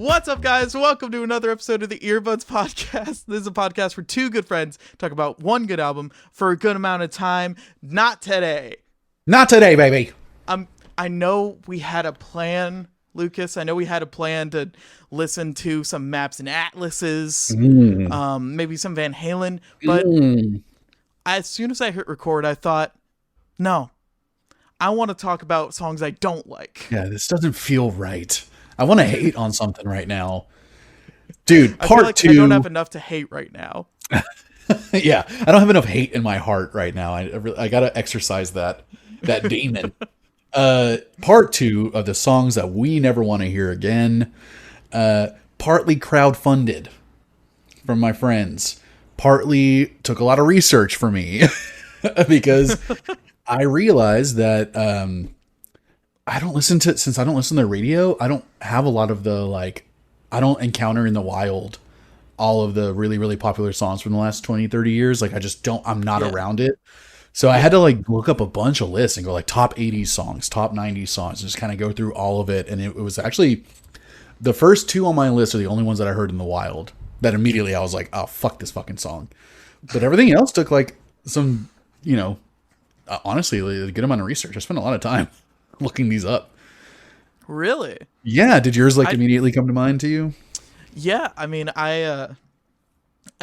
What's up, guys? Welcome to another episode of the Earbuds Podcast. This is a podcast where two good friends talk about one good album for a good amount of time. Not today. Not today, baby. I know we had a plan, Lucas. I know we had a plan to listen to some Maps and Atlases, maybe some Van Halen. But as soon as I hit record, I thought, no, I want to talk about songs I don't like. Yeah, this doesn't feel right. I want to hate on something right now. Dude, I feel part like two. I don't have enough to hate right now. Yeah, I don't have enough hate in my heart right now. I got to exercise that demon. Part two of the songs that we never want to hear again. Partly crowdfunded from my friends. Partly took a lot of research for me because I realized that I don't listen to the radio. I don't have a lot of the I don't encounter in the wild all of the really, really popular songs from the last 20, 30 years. Like I just don't, I'm not around it. So I had to look up a bunch of lists and go top 80s songs, top 90s songs, and just kind of go through all of it. And it was actually the first two on my list are the only ones that I heard in the wild that immediately I was like, oh, fuck this fucking song. But everything else took some, honestly, a good amount of research. I spent a lot of time looking these up. Really? Yeah. Did yours immediately come to mind to you? Yeah. I mean, I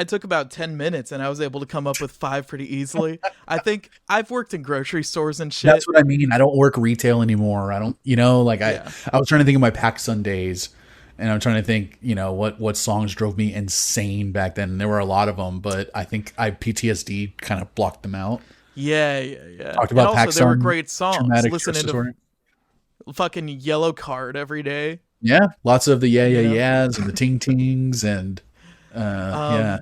took about 10 minutes and I was able to come up with 5 pretty easily. I think I've worked in grocery stores and shit. That's what I mean. I don't work retail anymore. I don't, I was trying to think of my Pac Sundays and I'm trying to think, what songs drove me insane back then. And there were a lot of them, but I think PTSD kind of blocked them out. Yeah. Talked about and also, they were great songs. Listening to fucking Yellow Card every day. Yeah, lots of the yeahs and the ting tings and but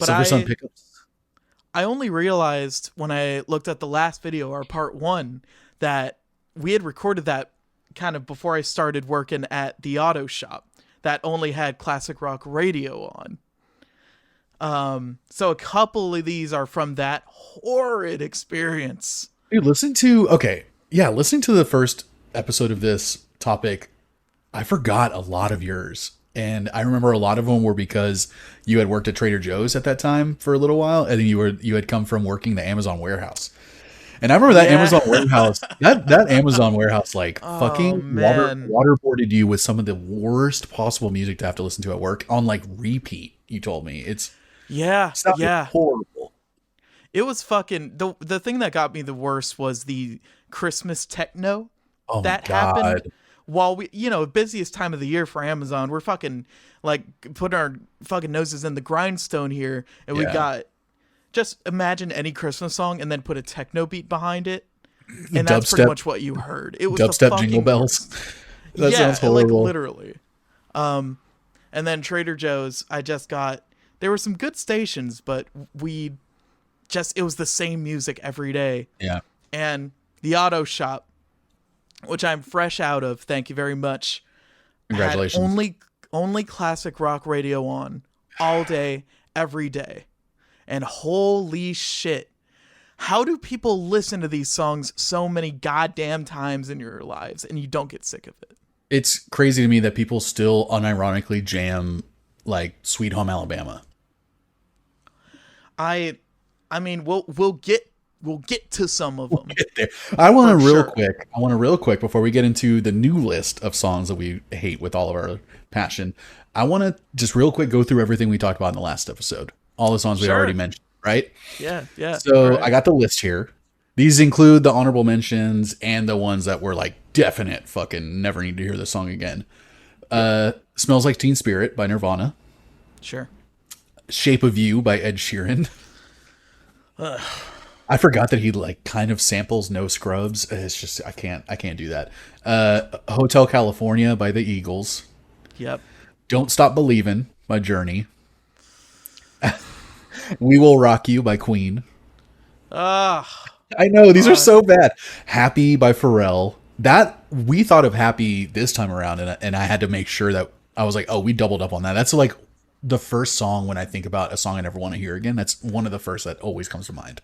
Silver Sun pickups. I only realized when I looked at the last video, our part 1, that we had recorded that kind of before I started working at the auto shop that only had classic rock radio on. So a couple of these are from that horrid experience. Dude, listening to the first episode of this topic, I forgot a lot of yours. And I remember a lot of them were because you had worked at Trader Joe's at that time for a little while. And then you had come from working the Amazon warehouse. And I remember that Amazon warehouse, that Amazon warehouse, fucking waterboarded you with some of the worst possible music to have to listen to at work on repeat. You told me it's horrible. It was fucking the thing that got me the worst was the Christmas techno that happened while we, busiest time of the year for Amazon. We're fucking putting our fucking noses in the grindstone here, and we got. Just imagine any Christmas song and then put a techno beat behind it. And that's pretty much what you heard. It was dubstep jingle bells. That sounds horrible. Literally. And then Trader Joe's, there were some good stations, but it was the same music every day. Yeah. And the auto shop, which I'm fresh out of, thank you very much. Congratulations. Had only classic rock radio on all day, every day. And holy shit, how do people listen to these songs so many goddamn times in your lives and you don't get sick of it? It's crazy to me that people still unironically jam Sweet Home Alabama. I mean, we'll get to some of them. We'll get there. I want to real quick before we get into the new list of songs that we hate with all of our passion. I want to just real quick go through everything we talked about in the last episode. All the songs we already mentioned, right? Yeah. So right. I got the list here. These include the honorable mentions and the ones that were definite fucking never need to hear this song again. Smells Like Teen Spirit by Nirvana. Sure. Shape of You by Ed Sheeran. I forgot that he kind of samples No Scrubs. It's just I can't do that. Hotel California by the Eagles. Yep. Don't Stop Believin' by Journey. We Will Rock You by Queen. I know these are so bad. Happy by Pharrell. That we thought of Happy this time around, and I had to make sure that I was we doubled up on that. That's the first song when I think about a song I never want to hear again. That's one of the first that always comes to mind.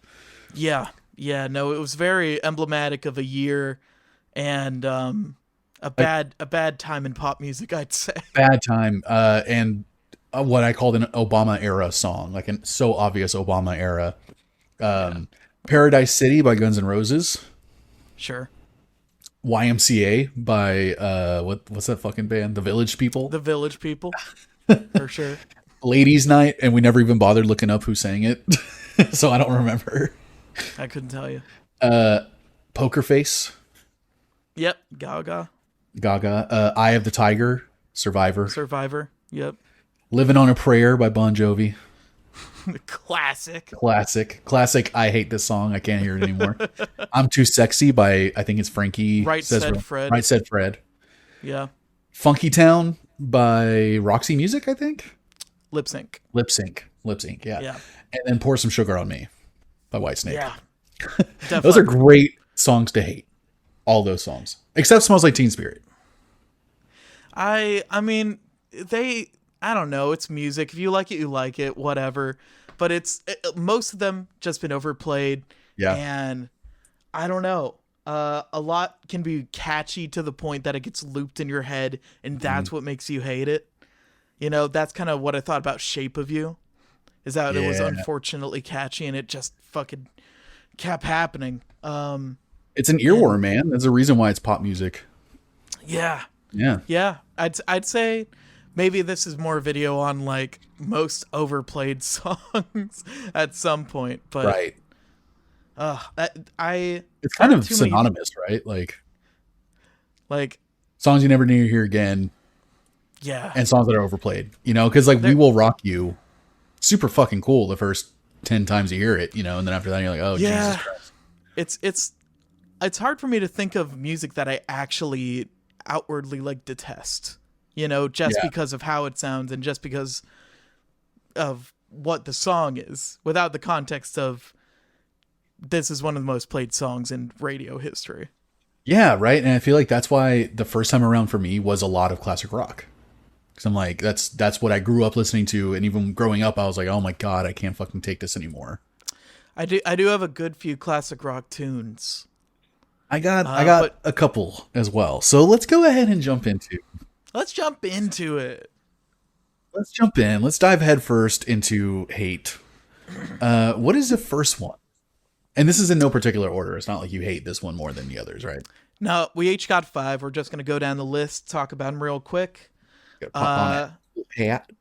Yeah. No, it was very emblematic of a year, and a bad time in pop music, I'd say. Bad time. And what I called an Obama era song, like an so obvious Obama era. Paradise City by Guns N' Roses. Sure. YMCA by what's that fucking band? The Village People. The Village People. For sure. Ladies Night, and we never even bothered looking up who sang it. So I don't remember. I couldn't tell you. Poker Face. Yep. Gaga. Eye of the Tiger. Survivor. Yep. Living on a Prayer by Bon Jovi. Classic. I hate this song. I can't hear it anymore. I'm Too Sexy by, I think it's Frankie. Right Said Fred. Right Said Fred. Yeah. Funky Town by Roxy Music, I think. Lip Sync. Yeah. And then Pour Some Sugar on Me by Whitesnake. Yeah. Those are great songs to hate. All those songs. Except Smells Like Teen Spirit. I mean, I don't know. It's music. If you like it, you like it. Whatever. But most of them just been overplayed. Yeah. And I don't know. A lot can be catchy to the point that it gets looped in your head, and that's what makes you hate it. You know, that's kind of what I thought about Shape of You. Is that it was unfortunately catchy, and it just fucking kept happening. It's an earworm, man. There's a reason why it's pop music. Yeah. Yeah. I'd say maybe this is more video on like most overplayed songs at some point, but right. It's kind of synonymous, right? Like songs you never need to hear again. Yeah. And songs that are overplayed, you know, because like We Will Rock You, super fucking cool the first 10 times you hear it, you know, and then after that you're like, oh, yeah. Jesus Christ. It's hard for me to think of music that I actually outwardly like detest, you know, just because of how it sounds and just because of what the song is, without the context of this is one of the most played songs in radio history. Yeah, right. And I feel like that's why the first time around for me was a lot of classic rock. Because I'm like, that's what I grew up listening to, and even growing up, I was like, oh my god, I can't fucking take this anymore. I do have a good few classic rock tunes. I got a couple as well. So let's go ahead and jump into. Let's jump into it. Let's jump in. Let's dive head first into hate. What is the first one? And this is in no particular order. It's not like you hate this one more than the others, right? No, we each got 5. We're just gonna go down the list, talk about them real quick. Hat.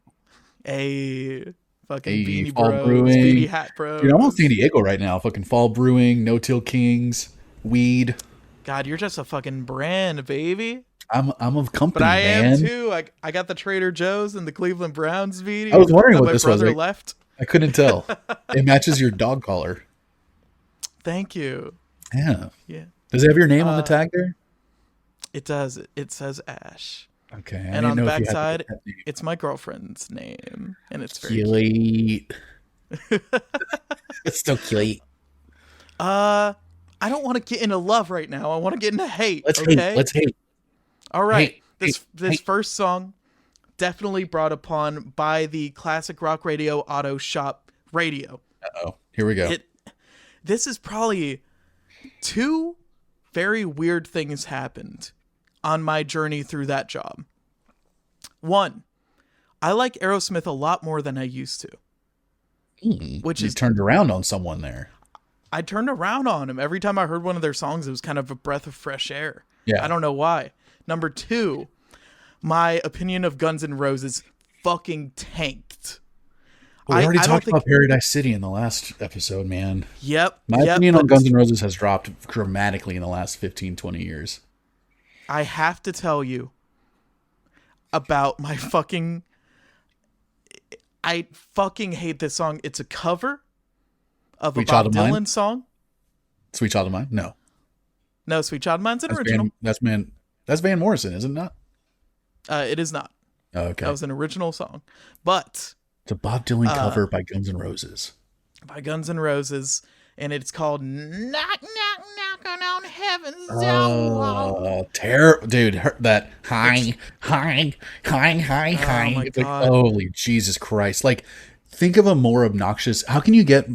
A fucking Beanie Fall Bros, Brewing. Beanie Hat Bros. Dude, I'm on San Diego right now. Fucking Fall Brewing, No Till Kings, Weed. God, you're just a fucking brand, baby. I'm a company, but I man. am too. I got the Trader Joe's and the Cleveland Browns beanie. I was wondering what this was. Left. I couldn't tell. It matches your dog collar. Thank you. Yeah. Yeah. Does it have your name on the tag there? It does. It says Ash. Okay. And on the back side, it's my girlfriend's name, and it's very cute. It's still cute. I don't want to get into love right now. I want to get into hate. Let's hate. All right. This first song, definitely brought upon by the classic rock radio auto shop radio. Uh-oh. Here we go. This is probably 2 very weird things happened on my journey through that job. 1, I like Aerosmith a lot more than I used to. Which is turned around on someone there. I turned around on him. Every time I heard one of their songs, it was kind of a breath of fresh air. Yeah. I don't know why. Number 2, my opinion of Guns N' Roses fucking tanked. We already talked about Paradise City in the last episode, man. Yep. My opinion on Guns N' Roses has dropped dramatically in the last 15, 20 years. I have to tell you about my fucking... I fucking hate this song. It's a cover of a Bob Dylan song. Sweet Child of Mine? No. No, Sweet Child of Mine's an original. That's Van Morrison, is it not? It is not. Oh, okay. That was an original song. But... It's a Bob Dylan cover by Guns N' Roses. By Guns N' Roses, and it's called "Knock Knock Knocking on Heaven's Door." Dude, that hi. Oh my God. Holy Jesus Christ! Like, think of a more obnoxious. How can you get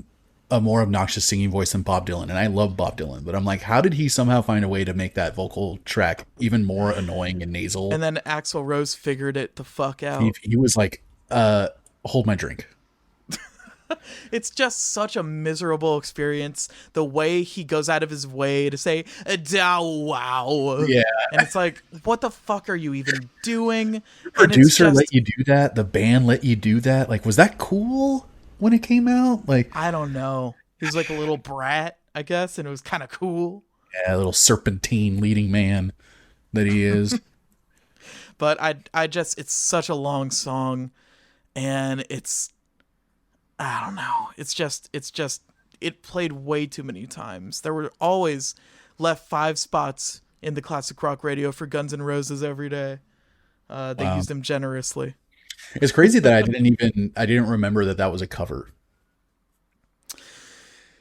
a more obnoxious singing voice than Bob Dylan, and I love Bob Dylan, but I'm like, how did he somehow find a way to make that vocal track even more annoying and nasal? And then Axl Rose figured it the fuck out. He was like, hold my drink. It's just such a miserable experience. The way he goes out of his way to say "dow wow," Yeah, and it's like, what the fuck are you even doing? the producer let you do that. The band let you do that. Like, was that cool when it came out? Like, I don't know. He was like a little brat, I guess, and it was kind of cool. yeah, a little serpentine leading man that he is. But I just, it's such a long song, and I don't know. It's just, it played way too many times. There were always left 5 spots in the classic rock radio for Guns N' Roses every day. They used them generously. It's crazy that I didn't remember that was a cover.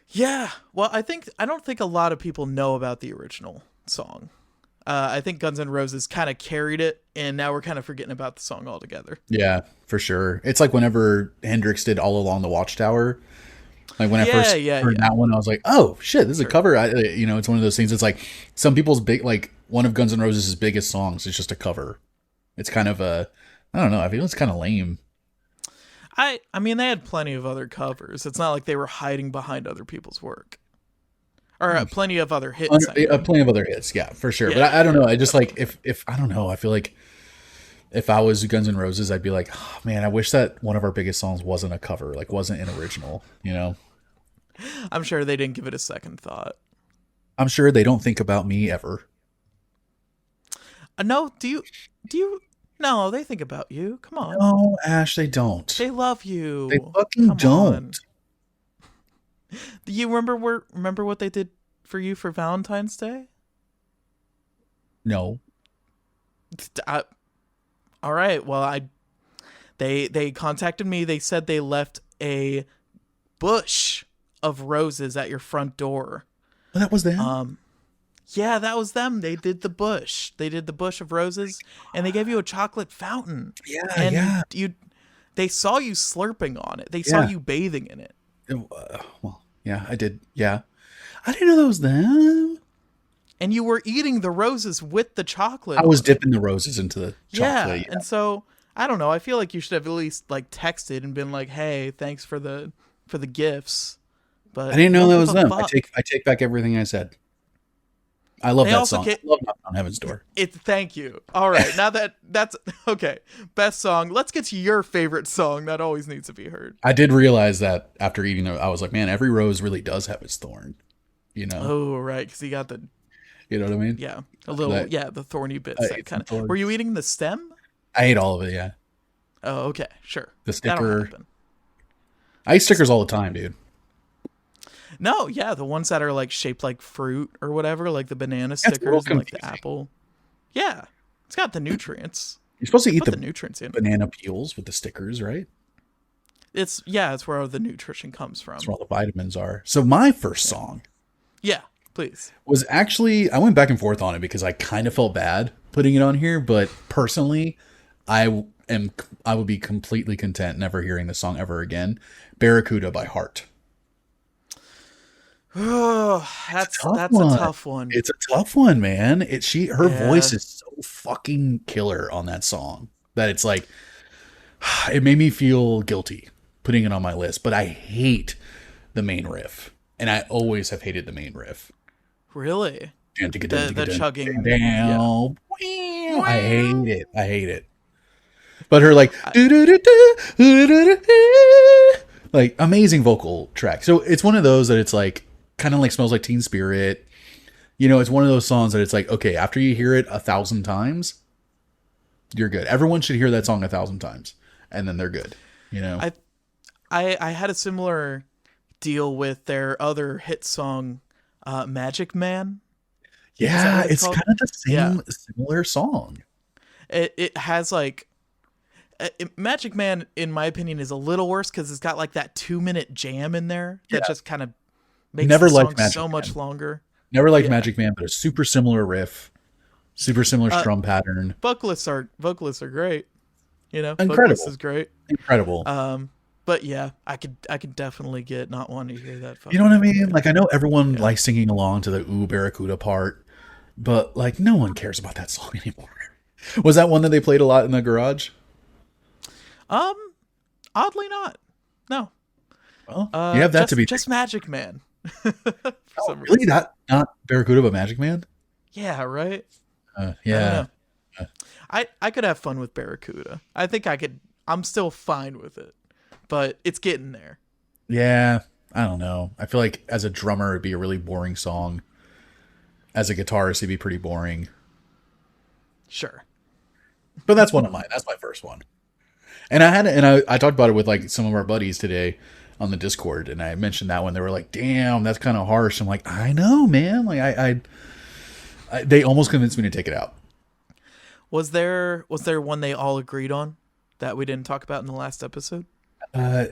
Yeah. Well, I don't think a lot of people know about the original song. I think Guns N' Roses kind of carried it, and now we're kind of forgetting about the song altogether. Yeah, for sure. It's like whenever Hendrix did All Along the Watchtower. Like when I first heard that one, I was like, "Oh shit, this is a cover." It's one of those things. It's like some people's one of Guns N' Roses' biggest songs is just a cover. It's kind of I don't know. I feel it's kind of lame. I mean, they had plenty of other covers. It's not like they were hiding behind other people's work. Or plenty of other hits. Plenty of other hits, yeah, for sure. Yeah. But I don't know. I just like if I don't know. I feel like if I was Guns N' Roses, I'd be like, oh, man, I wish that one of our biggest songs wasn't a cover, like wasn't an original. I'm sure they didn't give it a second thought. I'm sure they don't think about me ever. No, do you? No, they think about you. Come on. No, Ash, they don't. They love you. They fucking don't. Do you remember what they did for you for Valentine's Day? No. All right. Well, they contacted me. They said they left a bush of roses at your front door. Well, that was them. Yeah, that was them. They did the bush. They did the bush of roses, and they gave you a chocolate fountain. Yeah, and yeah. They saw you slurping on it. They saw you bathing in it. Well, yeah, I did. Yeah, I didn't know that was them. And you were eating the roses with the chocolate. I was dipping the roses into the chocolate. Yeah, and so I don't know. I feel like you should have at least like texted and been like, "Hey, thanks for the gifts." But I didn't know that was them. I take back everything I said. I love that song. I love Knock on Heaven's Door. Thank you. All right, now that's okay. Best song. Let's get to your favorite song that always needs to be heard. I did realize that after eating it, I was like, man, every rose really does have its thorn. Oh, right, because he got the. You know what I mean? Yeah, a little. The thorny bits. That kind of. Were you eating the stem? I ate all of it. Yeah. Oh, okay, sure. The sticker. I eat stickers all the time, dude. No, yeah, the ones that are like shaped like fruit or whatever, like the banana stickers and like the apple. Yeah, it's got the nutrients. You're supposed to eat the nutrients in banana peels with the stickers, right? It's where all the nutrition comes from. That's where all the vitamins are. So my first song, yeah, please, was actually, I went back and forth on it because I kind of felt bad putting it on here, but personally, I would be completely content never hearing this song ever again. Barracuda by Heart. Oh, that's a tough one. It's a tough one, man. Her voice is so fucking killer on that song that it's like, it made me feel guilty putting it on my list, but I hate the main riff, and I always have hated the main riff. Really? The chugging. Down. Yeah. I hate it. But her like amazing vocal track. So it's one of those that it's like kind of like Smells Like Teen Spirit. It's one of those songs that it's like, okay, after you hear it 1,000 times, you're good. Everyone should hear that song 1,000 times, and then they're good. I had a similar deal with their other hit song, Magic Man. Yeah, it's kind of the same similar song. It has like Magic Man, in my opinion, is a little worse because it's got like that 2-minute jam in there that just kind of makes the song so much longer. Never liked Magic Man, but a super similar riff, super similar strum pattern. Vocalists are great. Incredible. Vocalist is great. Incredible. But yeah, I could definitely get not wanting to hear that You know what I fucking mean? again. Like I know everyone Yeah. likes singing along to the Ooh Barracuda part, but like no one cares about that song anymore. Was that one that they played a lot in the garage? Um, oddly not. No. Well, you have that to be Just Magic Man. For oh, some really? reason. Not Barracuda, but Magic Man? Yeah, right? I don't Yeah. know. I could have fun with Barracuda. I think I could. I'm still fine with it, but it's getting there. Yeah. I don't know. I feel like as a drummer, it'd be a really boring song. As a guitarist, it'd be pretty boring. Sure. But that's one of mine. That's my first one. And I talked about it with like some of our buddies today on the Discord, and I mentioned that one. They were like, "Damn, that's kind of harsh." I'm like, "I know, man." Like they almost convinced me to take it out. Was there one they all agreed on that we didn't talk about in the last episode? Uh,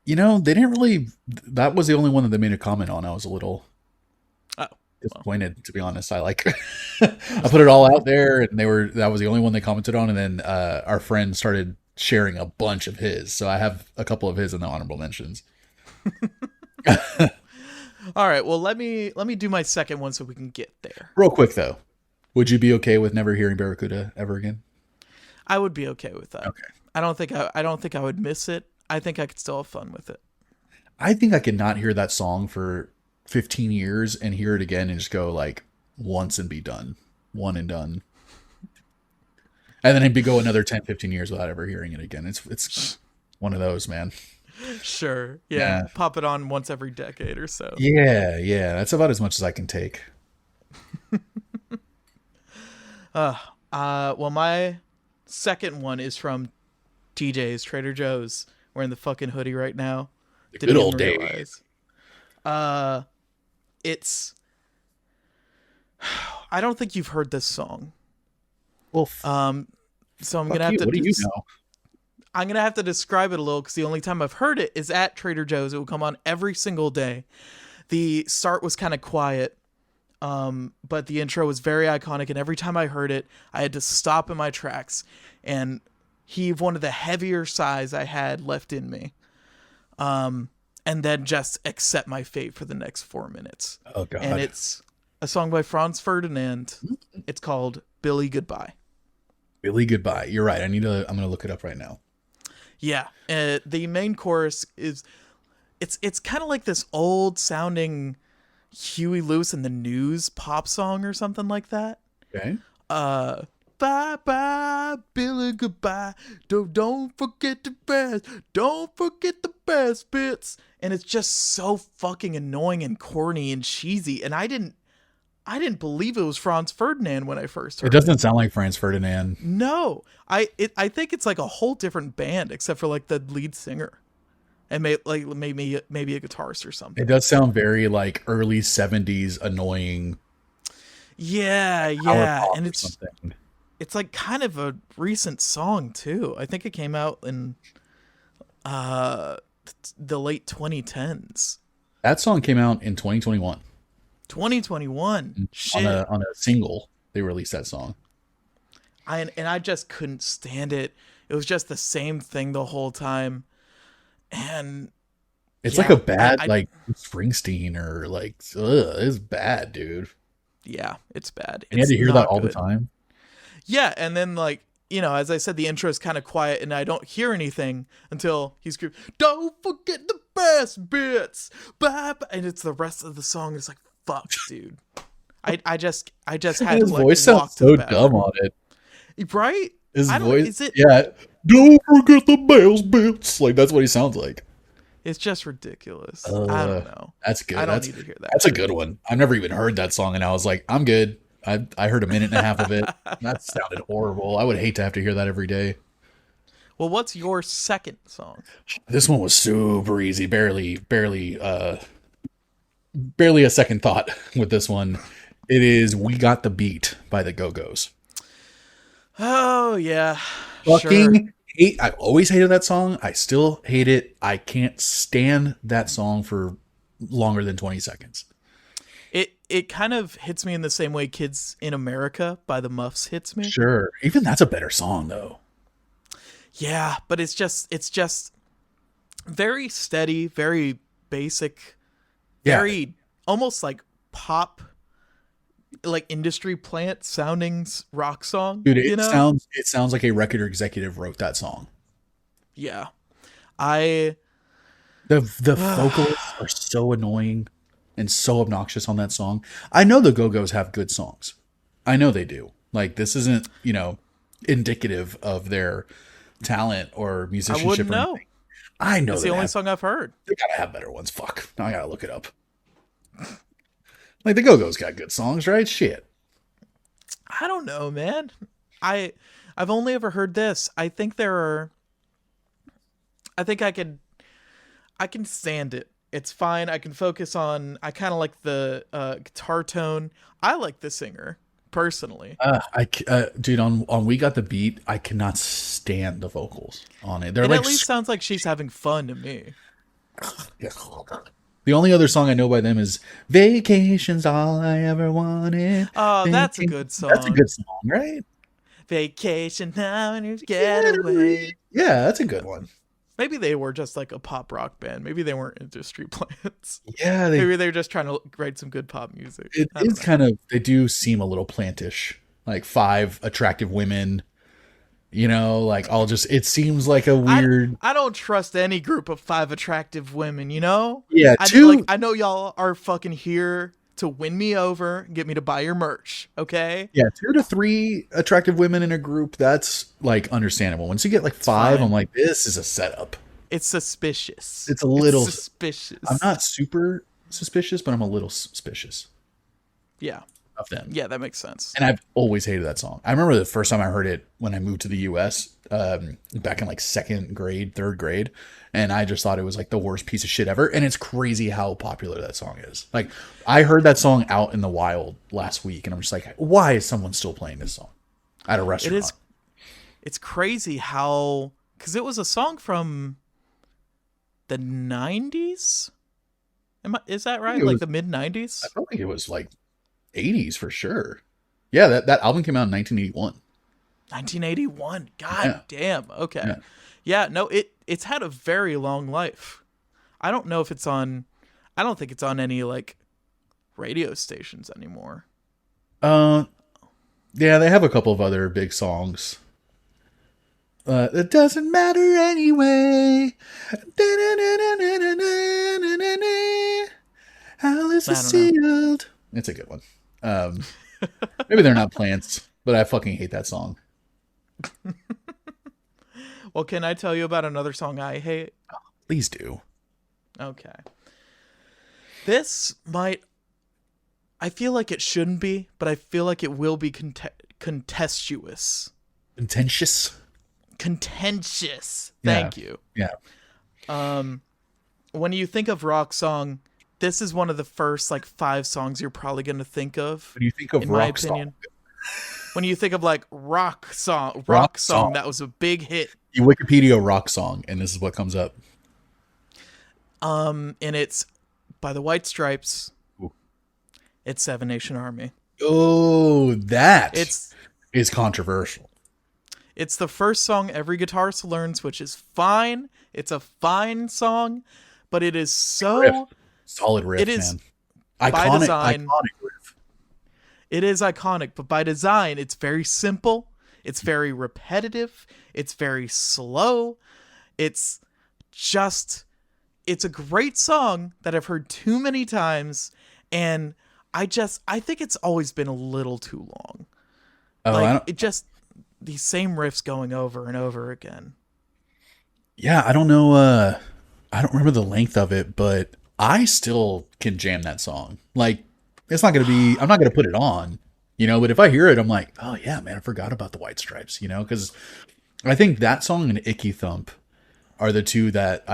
they didn't really. That was the only one that they made a comment on. I was a little Oh, well. disappointed, to be honest. I like I put it all out there, and that was the only one they commented on. And then our friend started sharing a bunch of his, so I have a couple of his in the honorable mentions. All right. Well, let me do my second one so we can get there. Real quick though, would you be okay with never hearing Barracuda ever again? I would be okay with that. Okay. I don't think I would miss it. I think I could still have fun with it. I think I could not hear that song for 15 years and hear it again and just go like once and be done. One and done. And then it'd go another 10, 15 years without ever hearing it again. It's one of those, man. Sure. Yeah. Yeah. Pop it on once every decade or so. Yeah, yeah. That's about as much as I can take. Well, my second one is from TJ's Trader Joe's. Wearing the fucking hoodie right now. The Didn't good even old days. realize. It's. I don't think you've heard this song. Well, So I'm fuck gonna have you. to. What do you know? I'm gonna have to describe it a little because the only time I've heard it is at Trader Joe's. It will come on every single day. The start was kind of quiet, but the intro was very iconic, and every time I heard it, I had to stop in my tracks and heave one of the heavier sighs I had left in me, and then just accept my fate for the next 4 minutes. Oh God. And it's a song by Franz Ferdinand. It's called Billy Goodbye. Billy Goodbye. You're right. I'm gonna look it up right now. Yeah, the main chorus is it's kind of like this old sounding Huey Lewis and the News pop song or something like that. Okay. Bye bye, Billy, goodbye. Don't forget the best. Don't forget the best bits. And it's just so fucking annoying and corny and cheesy. And I didn't believe it was Franz Ferdinand when I first heard It doesn't sound like Franz Ferdinand. No, I think it's like a whole different band except for like the lead singer, and maybe a guitarist or something. It does sound very like early 70s annoying. Yeah, and it's like kind of a recent song too. I think it came out in the late 2010s. That song came out in 2021. 2021. Shit. On a single, they released that song. I just couldn't stand it. It was just the same thing the whole time. And it's like a bad like Springsteen or like it's bad, dude. Yeah, it's bad. And you had to hear that all the time. Yeah, and then like, as I said, the intro is kind of quiet and I don't hear anything until he screams, "Don't forget the best bits." Bye bye. And it's the rest of the song. It's like, fuck, dude. I just had his to like voice sounds so dumb on it. Right? His voice, is it? Yeah. Don't forget the best bits. Like that's what he sounds like. It's just ridiculous. I don't know. That's good. I don't need to hear that. That's a good one. I've never even heard that song, and I was like, I'm good. I heard a minute and a half of it. That sounded horrible. I would hate to have to hear that every day. Well, what's your second song? This one was super easy. Barely a second thought with this one. It is "We Got the Beat" by the Go-Go's. Oh yeah. Fucking hate. I've always hated that song. I still hate it. I can't stand that song for longer than 20 seconds. It kind of hits me in the same way "Kids in America" by the Muffs hits me. Sure. Even that's a better song though. Yeah, but it's just very steady, very basic, Yeah, very almost like pop, like industry plant sounding rock song, dude, you know? it sounds like a record executive wrote that song. Yeah. I The vocalists are so annoying and so obnoxious on that song. I know the Go-Go's have good songs. I know they do. Like, this isn't, indicative of their talent or I musicianship wouldn't or know. anything. I know It's the they only have. song I've heard. They gotta have better ones. Fuck. Now I gotta look it up. Like, the Go-Go's got good songs, right? Shit. I don't know, man. I I've only ever heard this. I think there are I think I can stand it. It's fine. I can focus on. I kind of like the guitar tone. I like the singer personally, Dude, on We Got the Beat, I cannot stand the vocals on it. They're it like at least sounds like she's having fun to me. the only other song I know by them is "Vacation's All I Ever Wanted." Oh, that's a good That's a song. good song, right? Vacation now and you get away. Yeah, that's a good one. Maybe they were just like a pop rock band. Maybe they weren't industry plants. Yeah, Maybe they were just trying to write some good pop music. it I don't is know. kind of, they do seem a little plantish. Like five attractive women, like all just, it seems like a weird. I don't trust any group of 5 attractive women, you know? Yeah, I two. like I know y'all are fucking here to win me over, get me to buy your merch, okay? Yeah, 2 to 3 attractive women in a group, that's like understandable. Once you get like five, fine. I'm like, this is a setup. It's suspicious. It's a little. It's suspicious. I'm not super suspicious, but I'm a little suspicious Yeah. of them. Yeah, that makes sense. And I've always hated that song. I remember the first time I heard it when I moved to the U.S. Back in like second grade, third grade, and I just thought it was like the worst piece of shit ever. And it's crazy how popular that song is. Like, I heard that song out in the wild last week, and I'm just like, why is someone still playing this song at a It restaurant? is it's crazy how cuz it was a song from the 90s? Is that right? Like the mid 90s? I felt like it was like 80s for sure. Yeah, that album came out in 1981. 1981. God Yeah. damn. Okay. Yeah. Yeah, no, it's had a very long life. I don't know if it's on I don't think it's on any like radio stations anymore. Yeah, they have a couple of other big songs. It doesn't matter anyway. Alice I is don't know. sealed. It's a good one. Maybe they're not plants, but I fucking hate that song. Well, can I tell you about another song I hate? Please do. Okay. This might I feel like it shouldn't be, but I feel like it will be contentious. Contentious. Contentious. Yeah. Thank you. Yeah. When you think of rock song, this is one of the first like 5 songs you're probably going to think of. When you think of in my rock opinion. song, When you think of like rock song, Rock song. that was a big hit. you Wikipedia rock song, and this is what comes up. And it's by the White Stripes. Ooh. It's Seven Nation Army. Oh, that It's is controversial. It's the first song every guitarist learns, which is fine. It's a fine song, but it is so Riff. Solid riff, It is, man. by Iconic, design. iconic riff. It is iconic, but by design, it's very simple. It's very repetitive. It's very slow. It's a great song that I've heard too many times, and I think it's always been a little too long. Oh, Like it just these same riffs going over and over again. yeah, I don't know. I don't remember the length of it, but I still can jam that song. Like, it's not going to be, I'm not going to put it on, but if I hear it, I'm like, oh yeah, man, I forgot about the White Stripes, because I think that song and Icky Thump are the two that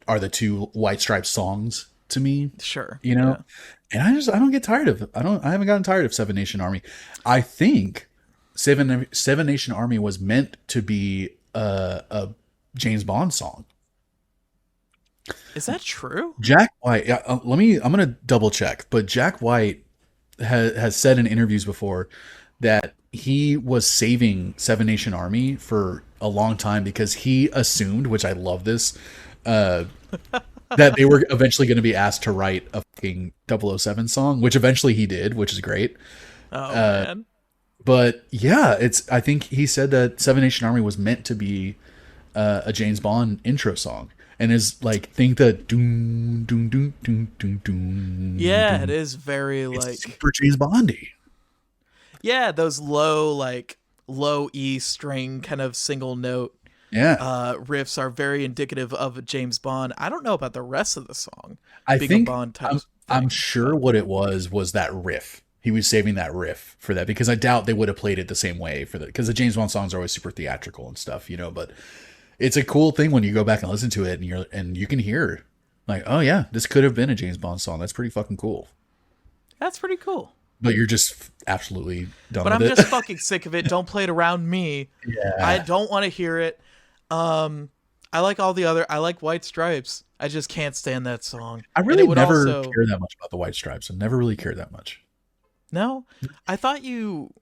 are the two White Stripes songs to me, Sure. and I don't get tired of it. I haven't gotten tired of Seven Nation Army. I think Seven Nation Army was meant to be a James Bond song. Is that true? Jack White. Yeah, I'm gonna double check, but Jack White has said in interviews before that he was saving Seven Nation Army for a long time because he assumed, which I love this, that they were eventually going to be asked to write a fucking 007 song, which eventually he did, which is great. Oh man. But yeah, I think he said that Seven Nation Army was meant to be a James Bond intro song, and is like, think that doom doom doom doom doom doom. Yeah, doom. it is very It's like super James Bondy. Yeah, those low E string kind of single note riffs are very indicative of a James Bond. I don't know about the rest of the song. I think Bond type I'm sure what it was that riff. He was saving that riff for that, because I doubt they would have played it the same way for because the James Bond songs are always super theatrical and stuff, you know. But it's a cool thing when you go back and listen to it, and you can hear like, oh yeah, this could have been a James Bond song. That's pretty fucking cool. That's pretty cool. But you're just absolutely done but with I'm it. just fucking sick of it. Don't play it around me. Yeah. I don't want to hear it. I like I like White Stripes. I just can't stand that song. I really never care that much about the White Stripes. I never really cared that much. No? I thought you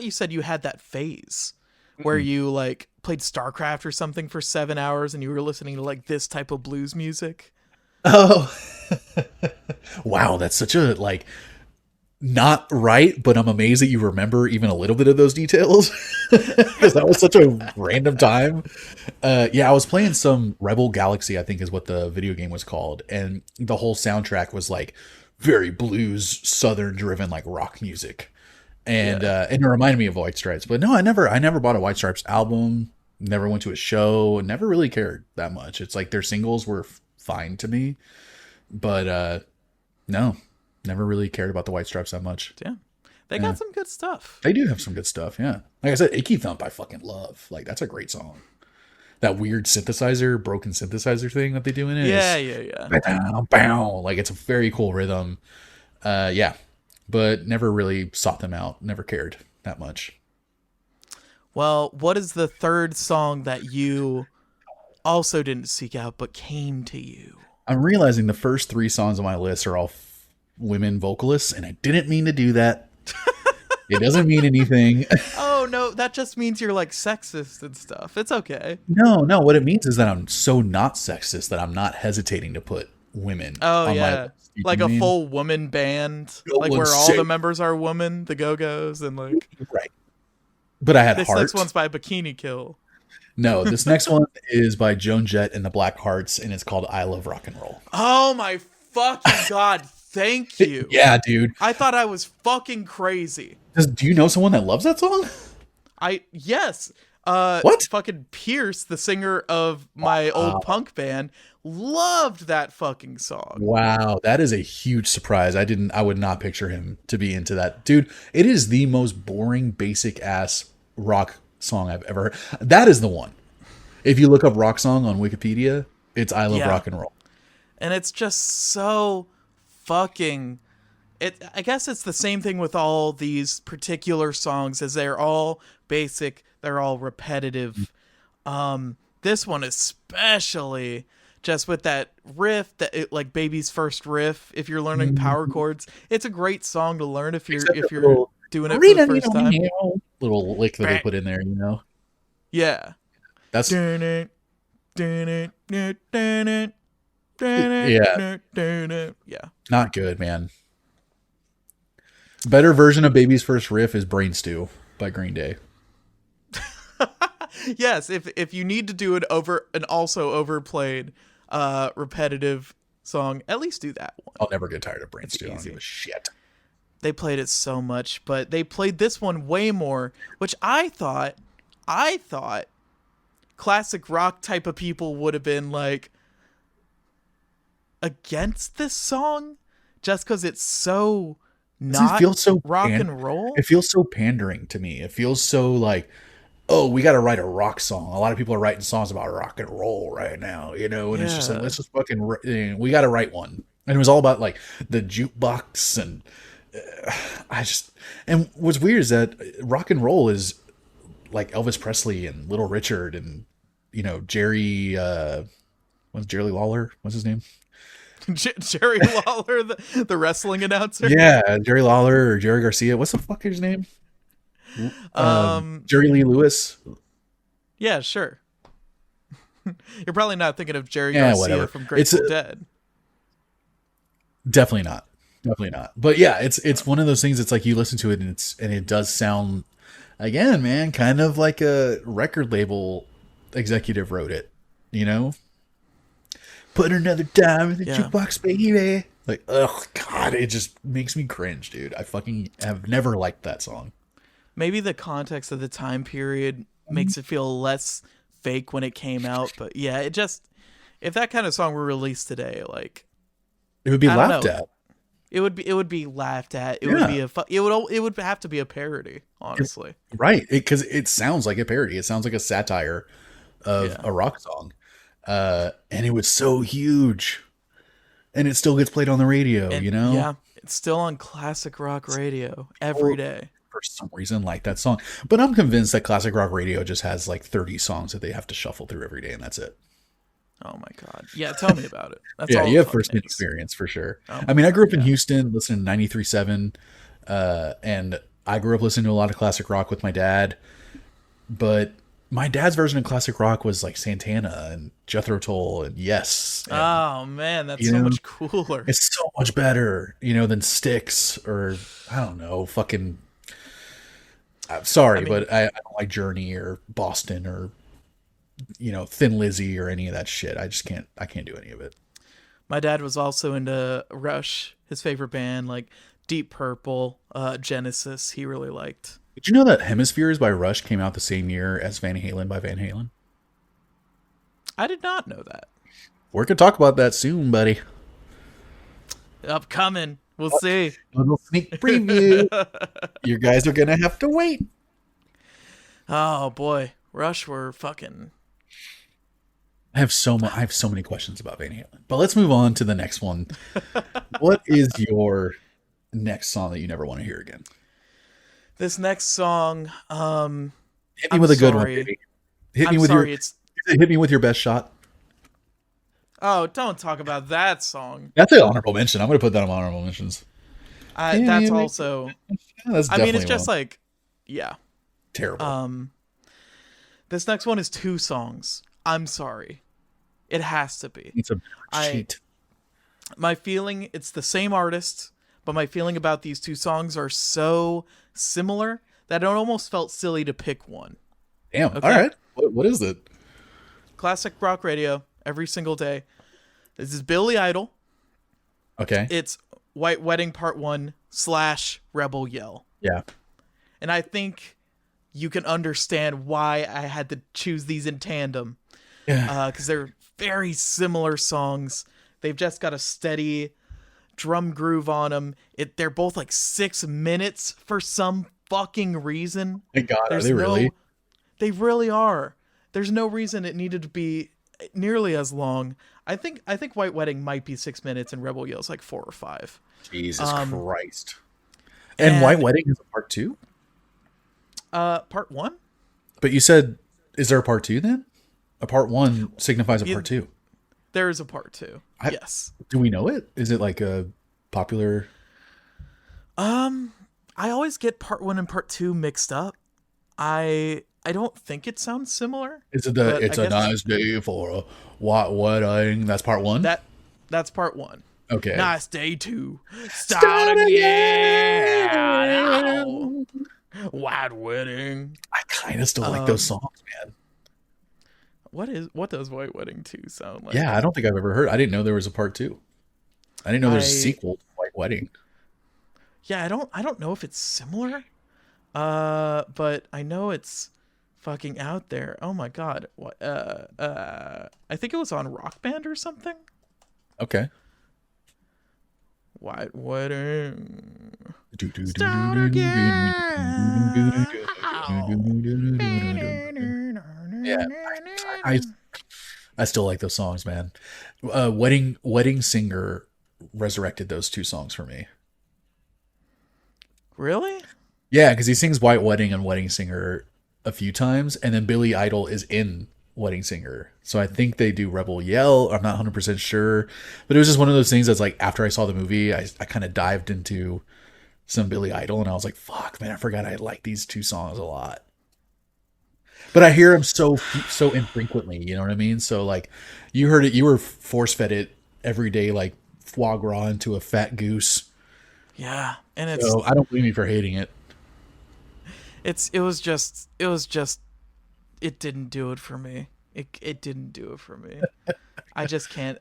said you had that phase where you like played StarCraft or something for 7 hours and you were listening to like this type of blues music. Oh. Wow, that's such a like not right, but I'm amazed that you remember even a little bit of those details, because that was such a random time. Yeah, I was playing some Rebel Galaxy, I think is what the video game was called, and the whole soundtrack was like very blues, southern driven, like rock music, and it reminded me of White Stripes. But no, I never bought a White Stripes album, never went to a show, never really cared that much. It's like their singles were fine to me, but no. Never really cared about the White Stripes that much. Yeah. They got some good stuff. They do have some good stuff, yeah. Like I said, Icky Thump I fucking love. Like, that's a great song. That weird broken synthesizer thing that they do in it. Yeah. Bow. Like, it's a very cool rhythm. Yeah. But never really sought them out. Never cared that much. Well, what is the third song that you also didn't seek out but came to you? I'm realizing the first 3 songs on my list are all women vocalists, and I didn't mean to do that. It doesn't mean anything. Oh no, that just means you're like sexist and stuff. It's okay. No, what it means is that I'm so not sexist that I'm not hesitating to put women on my list. Like a full woman band, like where all the members are women, the Go-Go's, and like right. But I had this Heart. next one's by Bikini Kill. No, this next one is by Joan Jett and the Black Hearts, and it's called I Love Rock and Roll. Oh my fucking god. Thank you. Yeah, dude. I thought I was fucking crazy. Do you know someone that loves that song? Yes. What? Fucking Pierce, the singer of my old punk band, loved that fucking song. Wow, that is a huge surprise. I would not picture him to be into that. Dude, it is the most boring, basic ass rock song I've ever heard. That is the one. If you look up rock song on Wikipedia, it's I Love Rock and Roll. And it's just so fucking I guess it's the same thing with all these particular songs, as they're all basic, they're all repetitive. This one especially, just with that riff, like Baby's first riff, if you're learning power chords, it's a great song to learn if you're doing it for the first time. Little lick that they put in there, you know. Yeah. That's yeah. Not good, man. Better version of Baby's first riff is Brain Stew by Green Day. Yes, if you need to do an also overplayed repetitive song, at least do that one. I'll never get tired of Brain Stew. I don't give a shit. They played it so much, but they played this one way more, which I thought classic rock type of people would have been like against this song just because it's so not rock and roll. It feels so pandering to me. It feels so like, oh, we got to write a rock song. A lot of people are writing songs about rock and roll right now, you know, and it's just like, let's just fucking, we got to write one. And it was all about like the jukebox, and and what's weird is that rock and roll is like Elvis Presley and Little Richard and, you know, Jerry Lawler? What's his name? Jerry Lawler, the wrestling announcer. Yeah, Jerry Lawler or Jerry Garcia. What's the fuck his name? Jerry Lee Lewis. Yeah, sure. You're probably not thinking of Jerry Yeah, Garcia whatever. from It's Grateful Dead. definitely not. Definitely not. But yeah, it's one of those things. It's like you listen to it and it does sound, again, man, kind of like a record label executive wrote it. You know, put another dime in the jukebox, baby. Like, oh god, it just makes me cringe, dude. I fucking have never liked that song. Maybe the context of the time period makes it feel less fake when it came out, but yeah, it just, if that kind of song were released today, like, it would be laughed at. It would be laughed at. It would be it would have to be a parody, honestly. Right, because it sounds like a parody. It sounds like a satire of a rock song, and it was so huge, and it still gets played on the radio. And, you know, yeah, it's still on classic rock radio every day. For some reason, like that song, but I'm convinced that classic rock radio just has like 30 songs that they have to shuffle through every day, and that's it. Oh my god! Yeah, tell me about it. That's yeah, all you have first-hand experience for sure. I mean, I grew up in Houston, listening to 93.7, and I grew up listening to a lot of classic rock with my dad. But my dad's version of classic rock was like Santana and Jethro Tull and Yes. And, oh man, that's so much cooler. It's so much better, than Styx or I don't know, fucking. I'm sorry, but I don't like Journey or Boston or Thin Lizzy or any of that shit. I can't do any of it. My dad was also into Rush. His favorite band, like Deep Purple, Genesis, he really liked. Did you know that Hemispheres by Rush came out the same year as Van Halen by Van Halen? I did not know that. We're going to talk about that soon, buddy. Upcoming. We'll see. A little sneak preview. You guys are going to have to wait. Oh, boy. Rush were fucking... I have so many questions about Van Halen. But let's move on to the next one. What is your next song that you never want to hear again? This next song, hit me with a good one, baby. Hit me with your best shot. Oh, don't talk about that song. That's an honorable mention. I'm going to put that on honorable mentions. That's also. That's it's just like, yeah, terrible. This next one is 2 songs. I'm sorry, it has to be. It's a cheat. My feeling, it's the same artist, but my feeling about these 2 songs are so similar that it almost felt silly to pick one. Damn. Okay? All right. What is it? Classic rock radio every single day. This is Billy Idol. Okay. It's White Wedding Part 1 / Rebel Yell. Yeah. And I think you can understand why I had to choose these in tandem. Yeah. Because they're very similar songs. They've just got a steady drum groove on them. They're both like 6 minutes for some fucking reason. My God, are they really? They really are. There's no reason it needed to be nearly as long. I think White Wedding might be 6 minutes and Rebel Yell's like 4 or 5. Jesus Christ. And White Wedding is a part 2? Part 1? But you said, is there a part 2 then? A part 1 signifies a part 2. There is a part 2. Yes. Do we know it? Is it like a popular? I always get part 1 and part 2 mixed up. I don't think it sounds similar. Is it it's a nice day for a white wedding? That's part 1? That's part 1. Okay. Nice day to start again. White Wedding. I kind of still like those songs, man. What does White Wedding 2 sound like? Yeah, I don't think I've ever heard. I didn't know there was a part 2. I didn't know there's a sequel to White Wedding. Yeah, I don't know if it's similar. But I know it's fucking out there. Oh my God. What I think it was on Rock Band or something. Okay. White Wedding. Start again. Yeah, I still like those songs, man. Wedding Singer resurrected those 2 songs for me. Really? Yeah, because he sings White Wedding and Wedding Singer a few times, and then Billy Idol is in Wedding Singer. So I think they do Rebel Yell. I'm not 100% sure. But it was just one of those things that's like, after I saw the movie, I kind of dived into some Billy Idol, and I was like, fuck, man, I forgot I like these 2 songs a lot. But I hear him so infrequently. You know what I mean? So like, you heard it. You were force fed it every day, like foie gras into a fat goose. Yeah, and So I don't blame you for hating it. it was just it didn't do it for me. It didn't do it for me. I just can't.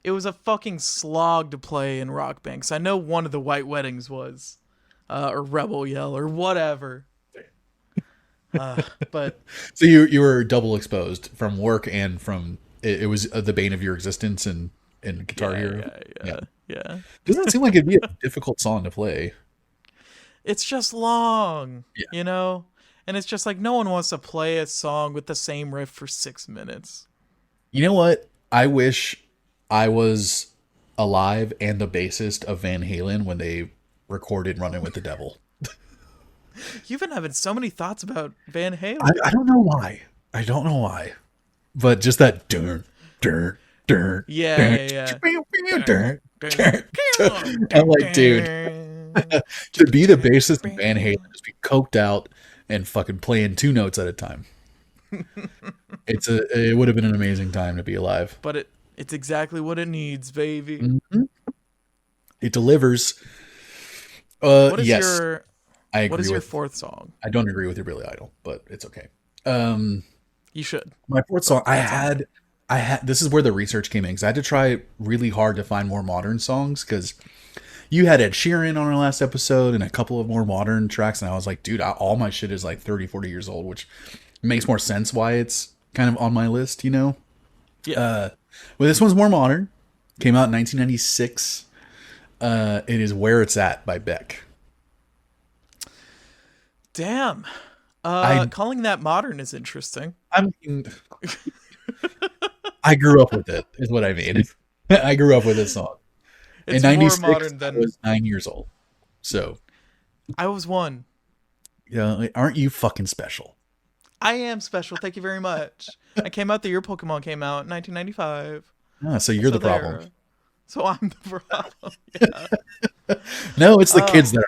It was a fucking slog to play in Rock Banks. I know one of the White Weddings was, or Rebel Yell or whatever. But So you were double exposed from work and from it was the bane of your existence in Guitar Hero. Yeah. Doesn't seem like it'd be a difficult song to play. It's just long, Yeah. you know? And it's just like no one wants to play a song with the same riff for 6 minutes. You know what? I wish I was alive and the bassist of Van Halen when they recorded Running with the Devil. You've been having so many thoughts about Van Halen. I don't know why. I don't know why. But just that dun, dun, dun, Yeah. dun, dun, dun. I'm like, dude, to be the bassist of Van Halen, just be coked out and fucking playing 2 notes at a time. It would have been an amazing time to be alive. But it's exactly what it needs, baby. Mm-hmm. It delivers. What is yes, your I agree what is your with, 4th song? I don't agree with your Billy Idol, but it's okay. You should. My 4th song, I had. This is where the research came in because I had to try really hard to find more modern songs because you had Ed Sheeran on our last episode and a couple of more modern tracks, and I was like, dude, all my shit is like 30, 40 years old, which makes more sense why it's kind of on my list, you know? Yeah. Well, this one's more modern. Came out in 1996. It is Where It's At by Beck. Damn. Calling that modern is interesting. I mean, I grew up with it, is what I mean. I grew up with this song. It's in more 96, modern than I was 9 years old. So, I was 1. yeah, aren't you fucking special? I am special. Thank you very much. I came out the year Pokemon came out in 1995. So you're the problem. So I'm the problem. Yeah. No, it's the kids that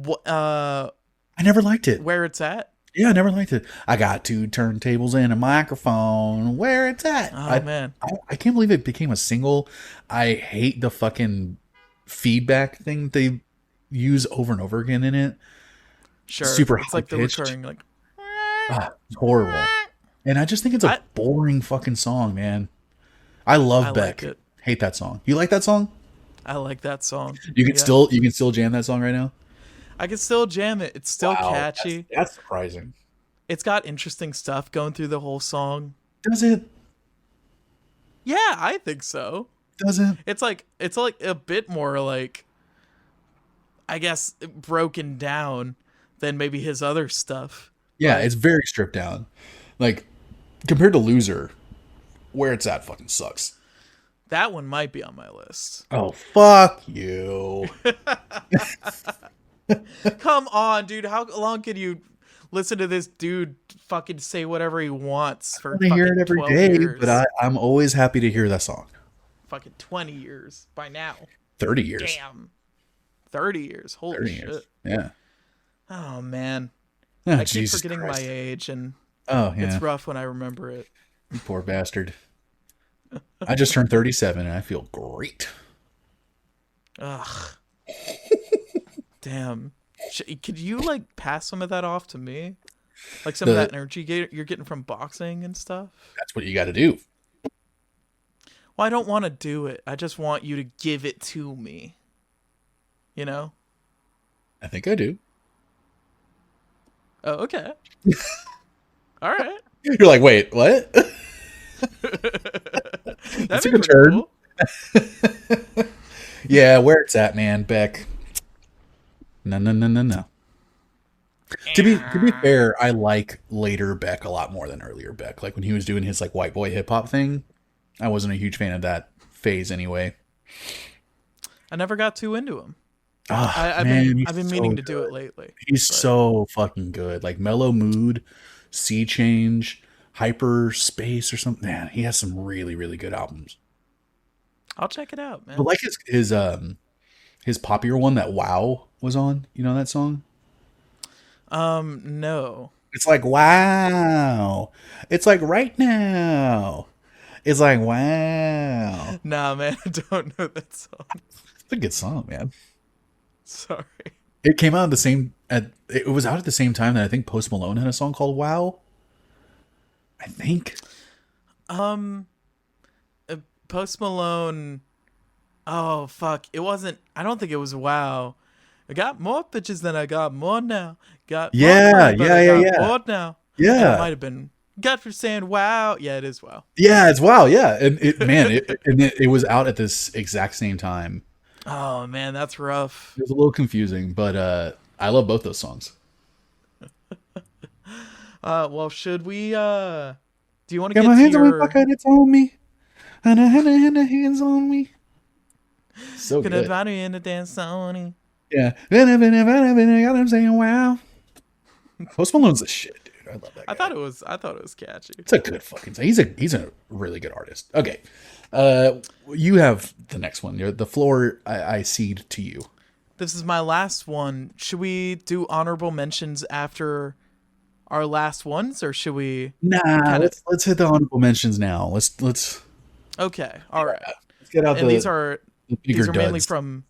are. I never liked it. Where It's At? Yeah, I never liked it. I got 2 turntables and a microphone. Where It's At? Oh, man. I can't believe it became a single. I hate the fucking feedback thing they use over and over again in it. Sure. Super it's like the recurring, like. It's horrible. And I just think it's a boring fucking song, man. I love Beck. Like it. Hate that song. You like that song? I like that song. You can still jam that song right now? I can still jam it. It's still catchy. That's surprising. It's got interesting stuff going through the whole song. Does it? Yeah, I think so. Does it? It's like a bit more like, I guess, broken down than maybe his other stuff. Yeah, it's very stripped down. Like, compared to Loser, Where It's At fucking sucks. That one might be on my list. Oh, fuck you. Come on, dude. How long can you listen to this dude fucking say whatever he wants for fucking hear it every 12 day, years? but I'm always happy to hear that song. Fucking 20 years by now. 30 years. Damn. 30 years. Holy 30 shit. years. Yeah. Oh, man. Oh, I keep Jesus forgetting Christ. my age, and it's rough when I remember it. You poor bastard. I just turned 37 and I feel great. Ugh. Damn. Could you, like, pass some of that off to me? Like some of that energy you're getting from boxing and stuff? That's what you got to do. Well, I don't want to do it. I just want you to give it to me. You know? I think I do. Oh, okay. All right. You're like, wait, what? That's a good turn. Cool. Yeah, Where It's At, man, Beck. No. To be fair, I like later Beck a lot more than earlier Beck. Like when he was doing his like white boy hip hop thing, I wasn't a huge fan of that phase anyway. I never got too into him. I've been meaning to do it lately. He's so fucking good. Like Mellow Mood, Sea Change, Hyperspace or something. Man, he has some really, really good albums. I'll check it out, man. But like his popular one that Wow was on, you know that song? No. It's like, wow. It's like right now. It's like, wow. Nah, man, I don't know that song. It's a good song, man. Sorry. It came out it was out at the same time that I think Post Malone had a song called Wow. I think. Um, Post Malone. Oh fuck! It wasn't. I don't think it was Wow. I got more bitches than I got more now. Got more Yeah, money, but yeah, I yeah, got yeah. more now. And it Yeah. might have been God for saying Wow. Yeah, it is Wow. Yeah, it's Wow, yeah. And it was out at this exact same time. Oh man, that's rough. It was a little confusing, but I love both those songs. Well, should we? Do you want to Got get my to hands on my your? pocket, it's on me. And I had the hands on me. So Gonna good. invite you in to dance, Sony. Yeah. I'm saying wow. Post Malone's the shit, dude. I love that guy. I thought it was catchy. It's a good fucking song. He's a really good artist. Okay. You have the next one. The floor I cede to you. This is my last one. Should we do honorable mentions after our last ones, or should we? Nah, let's hit the honorable mentions now. Let's Okay, all right. let's get out And the these are duds. mainly from.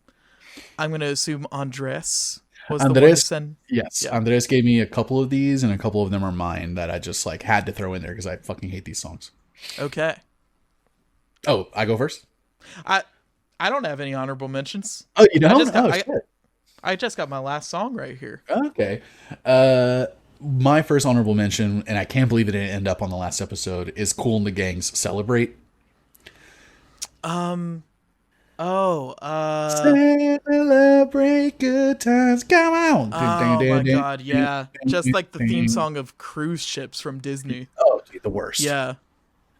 I'm gonna assume Andres was the one to send. Yes, Yeah. Andres gave me a couple of these, and a couple of them are mine that I just like had to throw in there because I fucking hate these songs. Okay. Oh, I go first. I don't have any honorable mentions. Oh, you don't? Shit. Shit. I just got my last song right here. Okay. My first honorable mention, and I can't believe it didn't end up on the last episode, is Kool and the Gang's "Celebrate." Celebrate good times. Come on. Oh my god, yeah. Just like the theme song of cruise ships from Disney. Oh, dude, the worst. Yeah.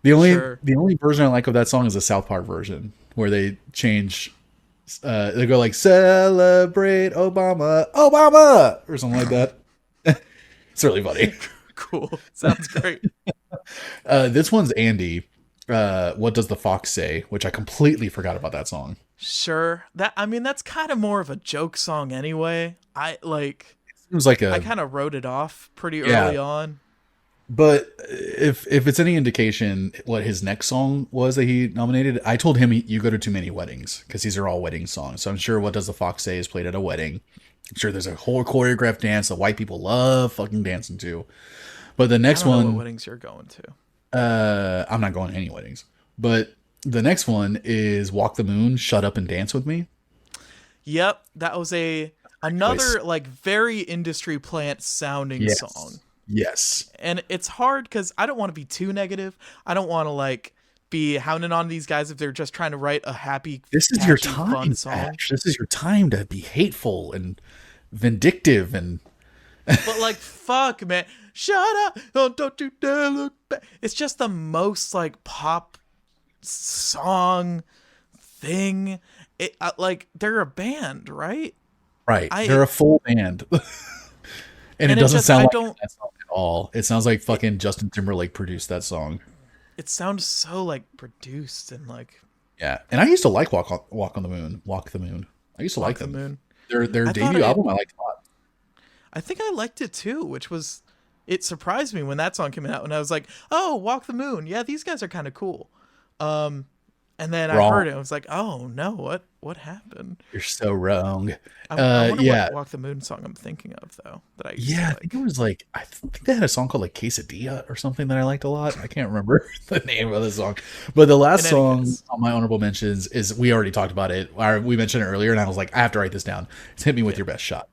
The Sure. only version I like of that song is the South Park version, where they change. They go like "Celebrate Obama, Obama" or something like that. It's really funny. Cool. Sounds great. This one's Andy. What does the fox say? Which I completely forgot about that song. Sure. That's kind of more of a joke song anyway. It was like I kind of wrote it off pretty early on. But if it's any indication what his next song was that he nominated, I told him you go to too many weddings because these are all wedding songs. So I'm sure What Does the Fox Say is played at a wedding. I'm sure there's a whole choreographed dance that white people love fucking dancing to. But the next I don't know one, what weddings you're going to. I'm not going to any weddings. But the next one is Walk the Moon, Shut Up and Dance with Me. Yep, that was another like very industry plant sounding song. Yes. And it's hard because I don't want to be too negative. I don't want to like be hounding on these guys if they're just trying to write a happy, this is your fun time, song. Ash. This is your time to be hateful and vindictive and. But like, fuck, man, shut up! Don't you dare look back. It's just the most like pop song thing. It like they're a band, right? Right. They're a full band. And it doesn't sound like that song at all. It sounds like fucking Justin Timberlake produced that song. It sounds so like produced and like. Yeah, and I used to like Walk on the Moon. Walk the Moon. I used to like them. Moon. Their debut album I liked a lot. I think I liked it too, which was it surprised me when that song came out and I was like, "Oh, Walk the Moon. Yeah, these guys are kind of cool." And then I heard it. I was like, "Oh no, what happened?" You're so wrong. I wonder what Walk the Moon song I'm thinking of though. That I used to like. I think it was like I think they had a song called like Quesadilla or something that I liked a lot. I can't remember the name of the song, but the last song on my honorable mentions is we already talked about it. We mentioned it earlier, and I was like, I have to write this down. It's "Hit Me With Your Best Shot."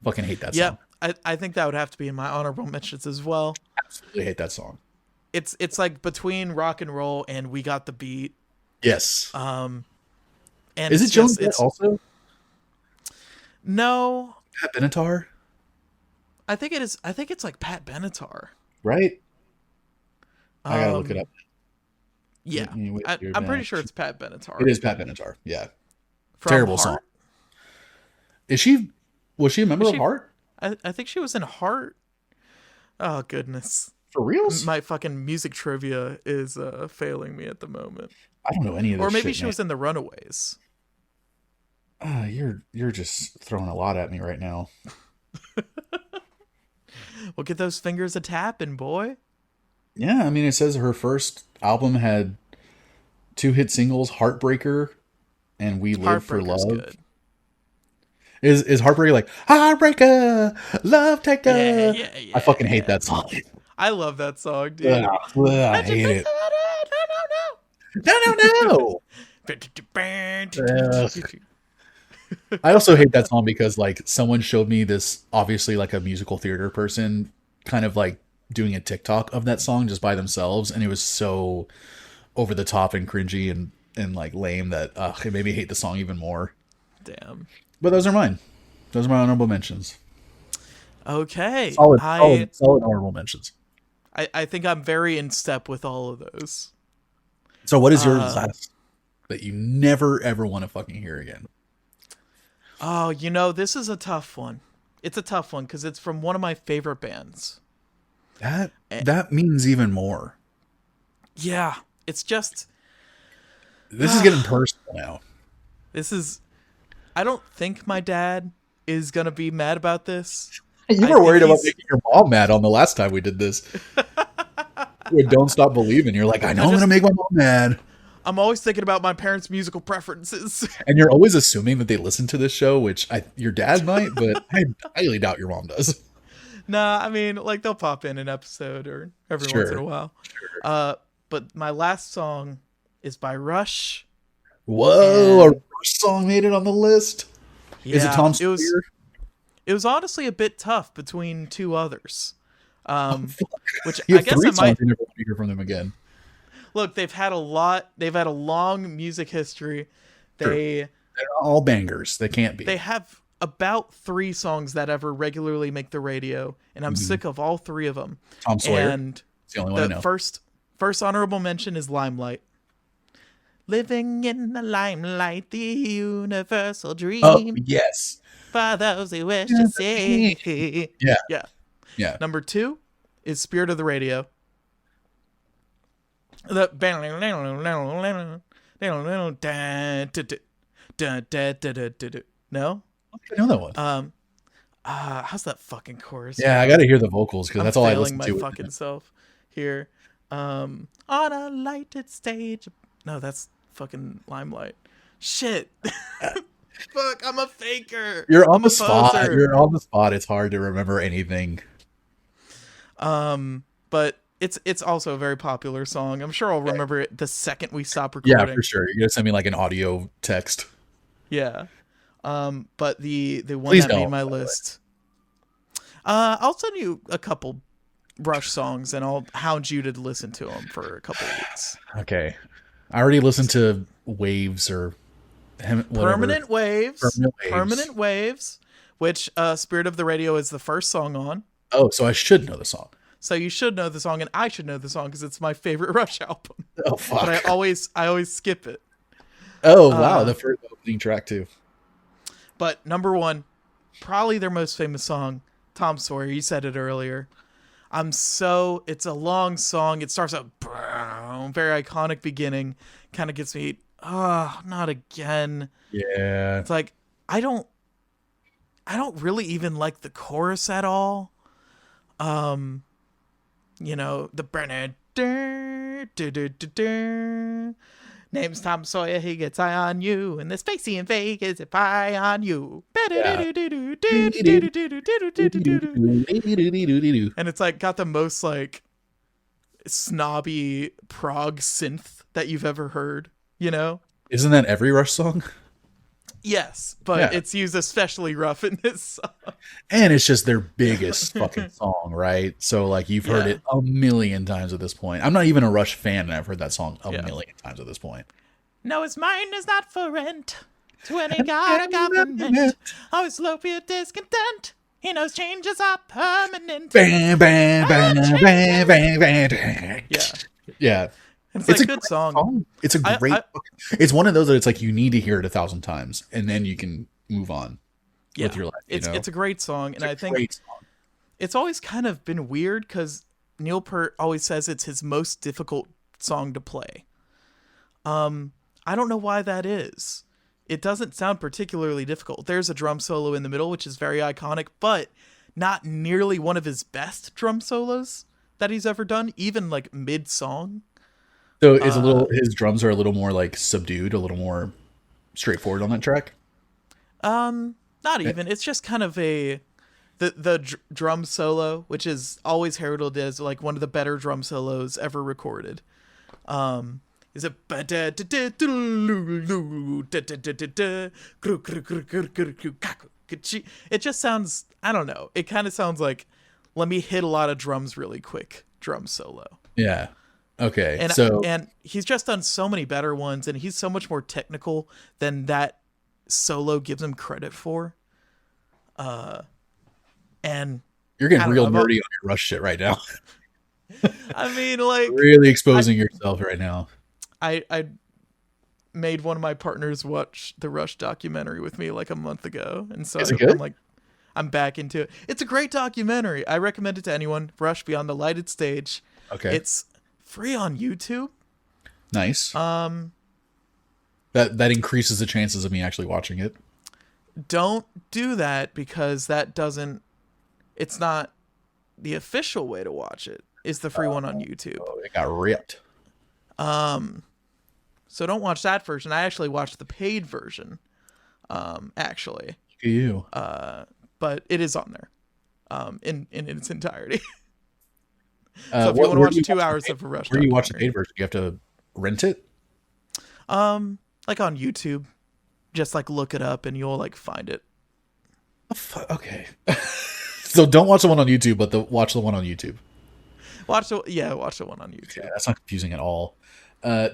Fucking hate that song. I think that would have to be in my honorable mentions as well. Absolutely hate that song. It's like between rock and roll and We Got the Beat. Yes. And is it Joan Jett also? No. Pat Benatar? I think it is. I think it's like Pat Benatar. Right? I gotta look it up. Yeah. I'm pretty sure it's Pat Benatar. It is Pat Benatar. Yeah. From Terrible Heart? song. Was she a member of Heart? I think she was in Heart. Oh goodness. For reals? My fucking music trivia is failing me at the moment. I don't know any of this. Or maybe shit, she was in the Runaways. You're just throwing a lot at me right now. We'll get those fingers a tapping, boy. Yeah, I mean, it says her first album had 2 hit singles, Heartbreaker and We Live for Heartbreaker's Love. good. Is Heartbreaker like Heartbreaker, Love Taker? Yeah. I fucking hate that song. I love that song, dude. I hate it. No. I also hate that song because like someone showed me this, obviously like a musical theater person kind of like doing a TikTok of that song just by themselves, and it was so over the top and cringy and like lame that it made me hate the song even more. Damn. But those are mine. Those are my honorable mentions. Okay. Solid honorable mentions. I think I'm very in step with all of those. So what is your last that you never ever want to fucking hear again? Oh, this is a tough one. It's a tough one because it's from one of my favorite bands. That means even more. Yeah, it's just... This is getting personal now. I don't think my dad is going to be mad about this. You were worried about making your mom mad on the last time we did this. Don't Stop Believing. You're like, I know I'm going to make my mom mad. I'm always thinking about my parents' musical preferences. And you're always assuming that they listen to this show, which your dad might, but I highly doubt your mom does. Nah, I mean, like they'll pop in an episode or every once in a while. Sure. But my last song is by Rush. Whoa, a Rush song made it on the list. Yeah, is it Tom Sawyer? It was honestly a bit tough between two others. Which you I guess I might I never want to hear from them again. Look, they've had a long music history. They're all bangers. They can't be. They have about 3 songs that ever regularly make the radio, and I'm sick of all 3 of them. Tom Sawyer. And it's the only one I know. First honorable mention is Limelight. Living in the limelight, the universal dream. Oh, yes. For those who wish to see. Yeah. Number 2 is Spirit of the Radio. No? I know that one. How's that fucking chorus? Yeah, I gotta hear the vocals because that's all I listen to. My fucking self here. On a lighted stage. No, that's fucking Limelight. Shit. Fuck, I'm a faker. You're on the spot. You're on the spot. It's hard to remember anything. But it's also a very popular song. I'm sure I'll remember it the second we stop recording. Yeah, for sure. You're gonna send me like an audio text. Yeah. But the one that made my list. I'll send you a couple Rush songs and I'll hound you to listen to them for a couple weeks. Okay. I already listened to Waves or Permanent Waves, which Spirit of the Radio is the first song on. Oh, so I should know the song. So you should know the song, and I should know the song because it's my favorite Rush album. Oh fuck! But I always skip it. Oh wow, the first opening track too. But number 1, probably their most famous song, Tom Sawyer. You said it earlier. It's a long song. It starts out very iconic beginning. Kind of gets me. Not again. Yeah. It's like I don't really even like the chorus at all. The Bernard name's Tom Sawyer, he gets high on you, and the spacey and fake is if I on you. And it's like got the most like snobby prog synth that you've ever heard, Isn't that every Rush song? Yes, but it's used especially rough in this song. And it's just their biggest fucking song, right? So like you've heard it a million times at this point. I'm not even a Rush fan, and I've heard that song a million times at this point. No, his mind is not for rent to any god or government. Always low for your discontent. He knows changes are permanent. Bam, bam, bam, bam, bam, bam. Yeah. It's a good song. It's a great. It's one of those that it's like you need to hear it 1,000 times, and then you can move on with your life. It's a great song, and I think it's always kind of been weird because Neil Peart always says it's his most difficult song to play. I don't know why that is. It doesn't sound particularly difficult. There's a drum solo in the middle, which is very iconic, but not nearly one of his best drum solos that he's ever done, even like mid-song. So it's a little, his drums are a little more like subdued, a little more straightforward on that track. Not even. It's just kind of the drum solo, which is always heralded as like one of the better drum solos ever recorded. Is it? It just sounds, I don't know. It kind of sounds like, let me hit a lot of drums really quick. Drum solo. Yeah. Okay. And he's just done so many better ones, and he's so much more technical than that solo gives him credit for. And you're getting real nerdy on your Rush shit right now. I mean, like, really exposing yourself right now. I made one of my partners watch the Rush documentary with me like a month ago, and so I'm back into it. It's a great documentary. I recommend it to anyone. Rush Beyond the Lighted Stage. Okay. It's free on YouTube. Nice. That increases the chances of me actually watching it. Don't do that, because it's not the official way to watch it. Is the free one on YouTube. Oh, it got ripped. So don't watch that version. I actually watched the paid version. Actually. Look at you. But it is on there. In its entirety. So if you want to watch 2 hours of a Rush, where do you watch the paid version? You have to rent it? Like on YouTube. Just like look it up and you'll like find it. Okay. So don't watch the one on YouTube, but watch the one on YouTube. Watch the one on YouTube. Yeah, that's not confusing at all.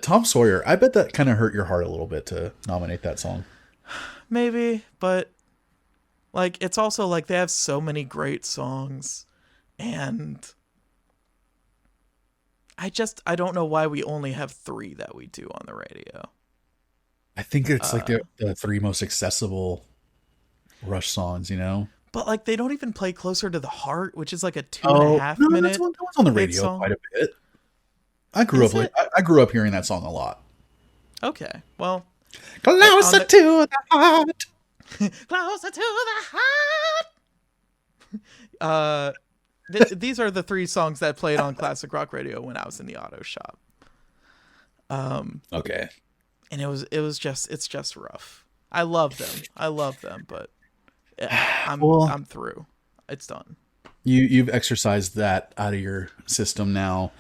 Tom Sawyer, I bet that kind of hurt your heart a little bit to nominate that song. Maybe, but like it's also like they have so many great songs, and I don't know why we only have 3 that we do on the radio. I think it's like the 3 most accessible Rush songs, you know? But like they don't even play Closer to the Heart, which is like a 2.5 minute. That one's on the radio quite a bit. I grew up hearing that song a lot. Okay, well, closer to the heart. Closer to the heart. These are the 3 songs that played on classic rock radio when I was in the auto shop. Okay. And it's just rough. I love them, but I'm through. It's done. You've exercised that out of your system now.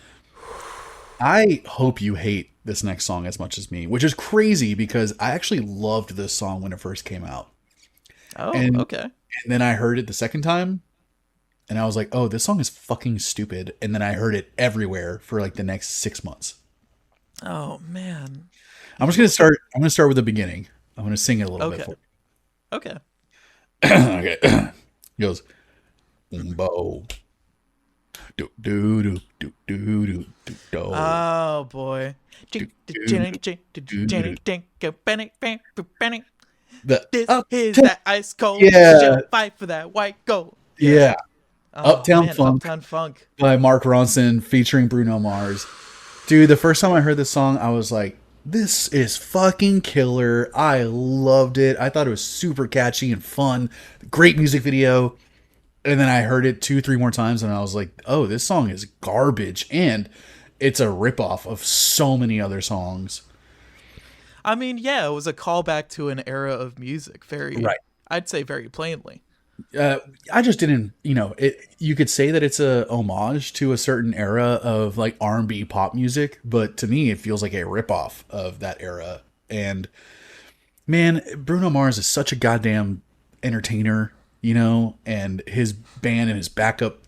I hope you hate this next song as much as me, which is crazy because I actually loved this song when it first came out. Oh, okay. And then I heard it the second time and I was like, oh, this song is fucking stupid. And then I heard it everywhere for like the next 6 months. Oh man. I'm going to start with the beginning. I'm going to sing it a little bit for you. Okay. Okay. He goes, Bo. Do do do do do do do. Oh boy. This is that ice cold. Yeah. Fight for that white gold. Yeah. Oh, Uptown Funk by Mark Ronson featuring Bruno Mars. Dude, the first time I heard this song, I was like, this is fucking killer. I loved it. I thought it was super catchy and fun. Great music video. And then I heard it 2-3 more times and I was like, oh, this song is garbage. And it's a ripoff of so many other songs. I mean, yeah, it was a callback to an era of music. I'd say very plainly. I just didn't, you could say that it's a homage to a certain era of like R&B pop music, but to me, it feels like a ripoff of that era. And man, Bruno Mars is such a goddamn entertainer, and his band and his backup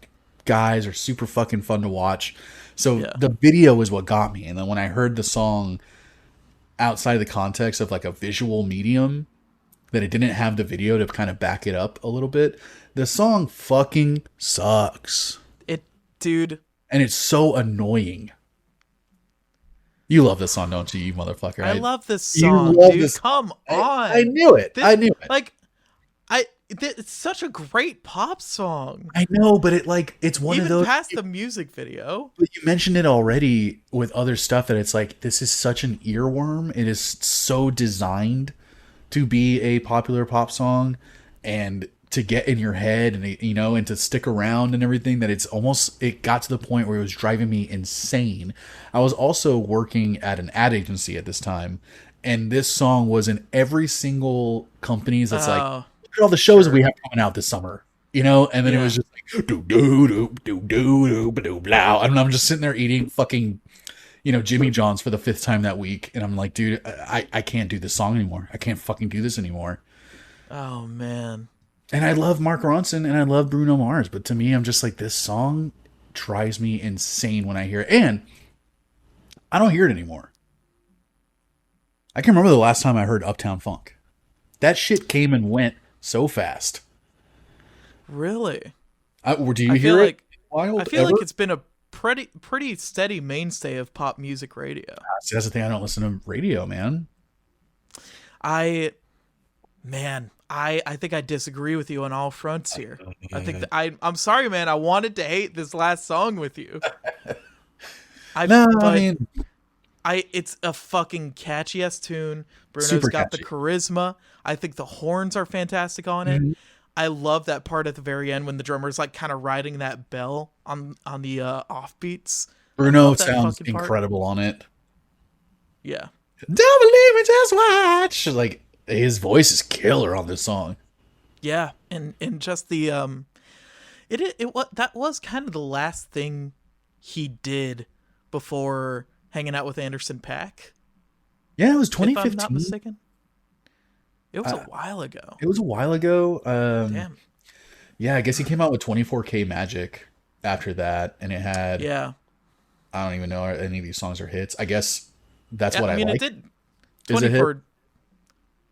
guys are super fucking fun to watch. So the video is what got me. And then when I heard the song outside of the context of like a visual medium, that it didn't have the video to kind of back it up a little bit. The song fucking sucks. Dude. And it's so annoying. You love this song, don't you, you motherfucker? I love this song, dude. Come on. I knew it. I knew it. Like, it's such a great pop song. I know, but it's one of those. Even past the music video. But you mentioned it already with other stuff that it's like, this is such an earworm. It is so designed to be a popular pop song, and to get in your head and you know, and to stick around and everything, that it got to the point where it was driving me insane. I was also working at an ad agency at this time, and this song was in every single company's that's like, look at all the shows that we have coming out this summer, you know, and then it was just like do do do do do do do blah, and I'm just sitting there eating fucking, you know, Jimmy John's for the 5th time that week, and I'm like, dude, I can't do this song anymore. I can't fucking do this anymore. Oh man. And I love Mark Ronson and I love Bruno Mars, but to me, I'm just like, this song drives me insane when I hear it, and I don't hear it anymore. I can remember the last time I heard Uptown Funk. That shit came and went so fast. Really? Do you hear it? I feel like it's been a pretty steady mainstay of pop music radio. See, that's the thing. I don't listen to radio, man. I think I disagree with you on all fronts here. I think that I'm sorry, man. I wanted to hate this last song with you. It's a fucking catchy ass tune. Bruno's got the charisma. I think the horns are fantastic on it. Mm-hmm. I love that part at the very end when the drummer's like kind of riding that bell on the offbeats. Bruno sounds incredible on it. Yeah. Don't believe it, just watch. Like, his voice is killer on this song. Yeah, and just the that was kind of the last thing he did before hanging out with Anderson .Paak. Yeah, it was 2015. If I'm not mistaken. It was a while ago. It was a while ago. Damn. Yeah, I guess he came out with 24K Magic after that, and it had. Yeah. I don't even know if any of these songs are hits. I guess that's what I like. It did.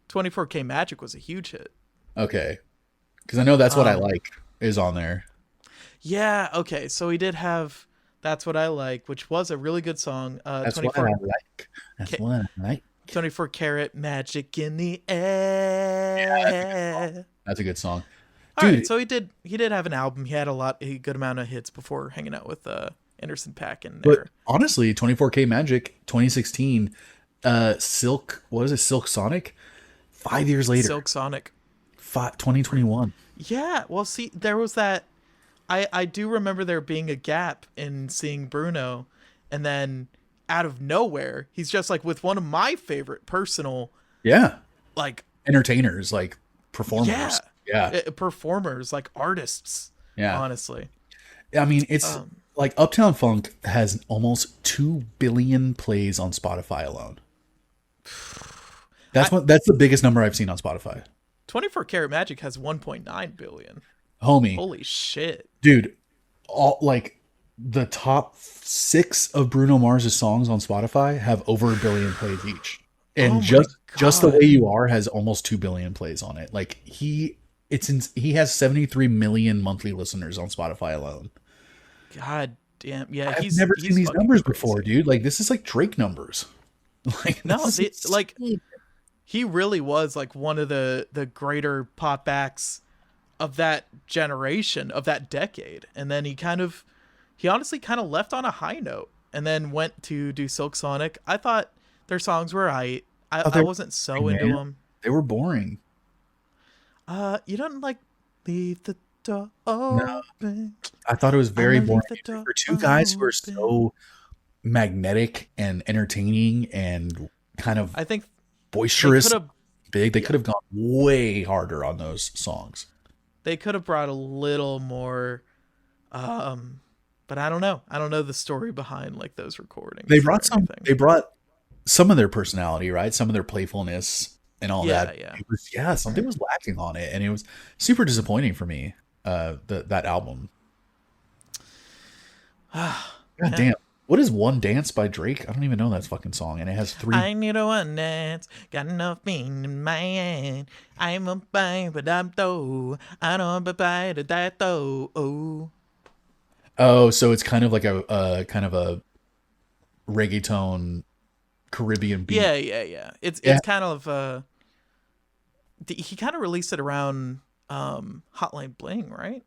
24K Magic was a huge hit. Okay, because I know That's What I Like is on there. Yeah. Okay. So he did have That's What I Like, which was a really good song. That's what I like. That's what I like. 24 Karat Magic in the Air. Yeah, that's a good song. All right, so he did have an album. He had a good amount of hits before hanging out with Anderson .Paak in there. But honestly, 24K Magic 2016, Silk Sonic? 5 years later. Silk Sonic. 2021. Yeah, well, see, there was that. I do remember there being a gap in seeing Bruno, and then out of nowhere, he's just like with one of my favorite personal, like entertainers, like performers, performers, like artists. Yeah, honestly, I mean, it's like Uptown Funk has almost 2 billion plays on Spotify alone. That's the biggest number I've seen on Spotify. 24 Karat Magic has 1.9 billion. Homie, holy shit, dude! The top 6 of Bruno Mars' songs on Spotify have over 1 billion plays each, and just The Way You Are has almost 2 billion plays on it. Like he has 73 million monthly listeners on Spotify alone. God damn, yeah, I've never seen these numbers before, dude. Like, this is like Drake numbers. Like, no, like he really was like one of the greater pop acts of that generation, of that decade, and then he honestly kind of left on a high note and then went to do Silk Sonic. I thought their songs were I wasn't so into them. They were boring. You don't like Leave the Door Open? No. I thought it was very boring. For two guys who are so magnetic and entertaining and kind of, I think, boisterous, they could have gone way harder on those songs. They could have brought a little more, but I don't know. I don't know the story behind like those recordings. They brought some of their personality, right? Some of their playfulness and all that. Yeah. It was, something was lacking on it, and it was super disappointing for me. That album. God damn. What is One Dance by Drake? I don't even know that fucking song, and it has 3. I need a one dance, got enough bean in my hand. I'm a bang, but I'm though. I don't buy that though. Oh, so it's kind of like a kind of a reggaeton Caribbean beat. Yeah. It's kind of he kind of released it around Hotline Bling, right?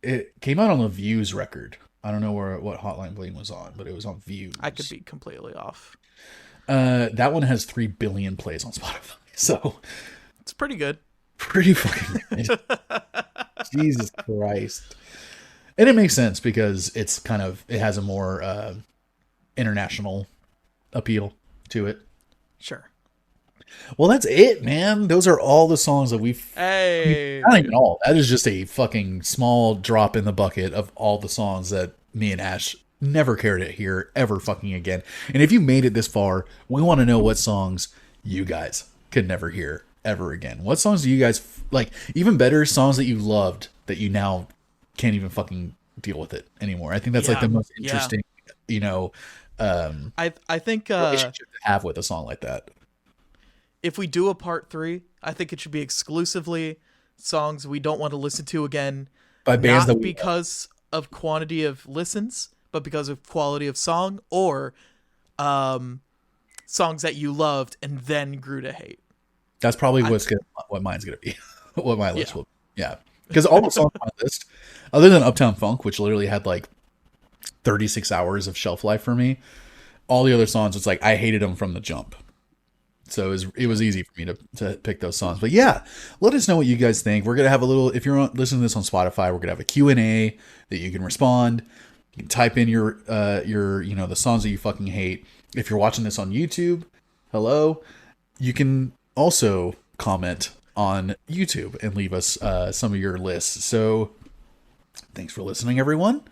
It came out on the Views record. I don't know what Hotline Bling was on, but it was on Views. I could be completely off. That one has 3 billion plays on Spotify, so it's pretty good. Pretty fucking good. Jesus Christ. And it makes sense because it has a more international appeal to it. Sure. Well, that's it, man. Those are all the songs that Hey. not even all. That is just a fucking small drop in the bucket of all the songs that me and Ash never cared to hear ever fucking again. And if you made it this far, we want to know what songs you guys could never hear ever again. What songs do you guys like? Even better, songs that you loved that you now can't even fucking deal with it anymore. I think that's like the most interesting, I think relationship to have with a song like that. If we do a part 3, I think it should be exclusively songs we don't want to listen to again, by bands not because of quantity of listens, but because of quality of song, or songs that you loved and then grew to hate. That's probably what mine's gonna be. What my list will be. Yeah. Because all the songs on my list, other than Uptown Funk, which literally had like 36 hours of shelf life for me, all the other songs, it's like I hated them from the jump. So it was easy for me to pick those songs. But yeah, let us know what you guys think. We're going to have a little, if you're listening to this on Spotify, we're going to have a Q&A that you can respond. You can type in your the songs that you fucking hate. If you're watching this on YouTube, hello. You can also comment on YouTube and leave us some of your lists. So thanks for listening, everyone.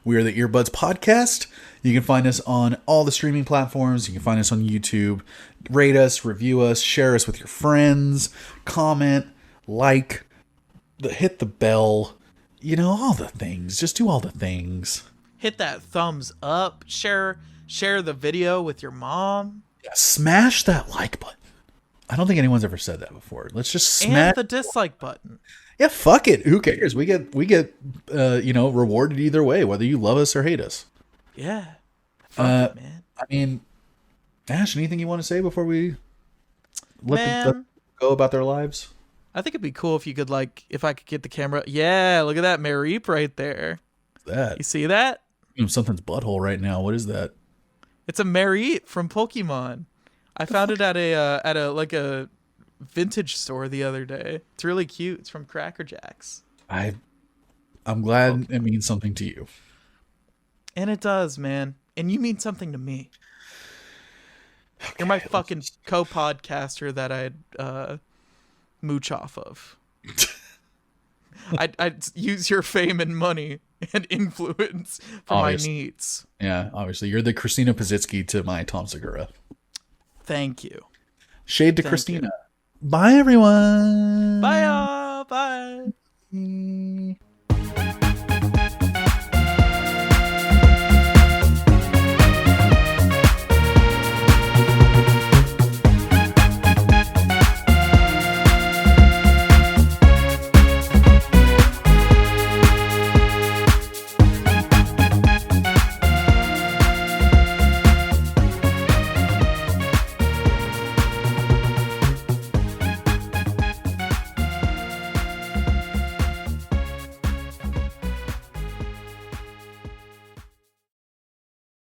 We are the Earbuds Podcast. You can find us on all the streaming platforms. You can find us on YouTube. Rate us, review us, share us with your friends, comment, like, hit the bell, all the things. Just do all the things. Hit that thumbs up. Share the video with your mom. Yeah, smash that like button. I don't think anyone's ever said that before. Let's just smash and the dislike button. Yeah, fuck it. Who cares? We get rewarded either way, whether you love us or hate us. Yeah. Fuck it, man. I mean, Ash, anything you want to say before we let them go about their lives? I think it'd be cool if you could, if I could get the camera. Yeah, look at that Mareep right there. What's that? You see that? Something's butthole right now. What is that? It's a Mareep from Pokemon. I found it at a vintage store the other day. It's really cute. It's from Cracker Jacks. I'm glad it means something to you. And it does, man. And you mean something to me. Okay, you're my fucking co-podcaster that I'd mooch off of. I'd use your fame and money and influence for my needs. Yeah, obviously. You're the Christina Pazitsky to my Tom Segura. Thank you. Shade to Christina. You. Bye, everyone. Bye, y'all. Bye.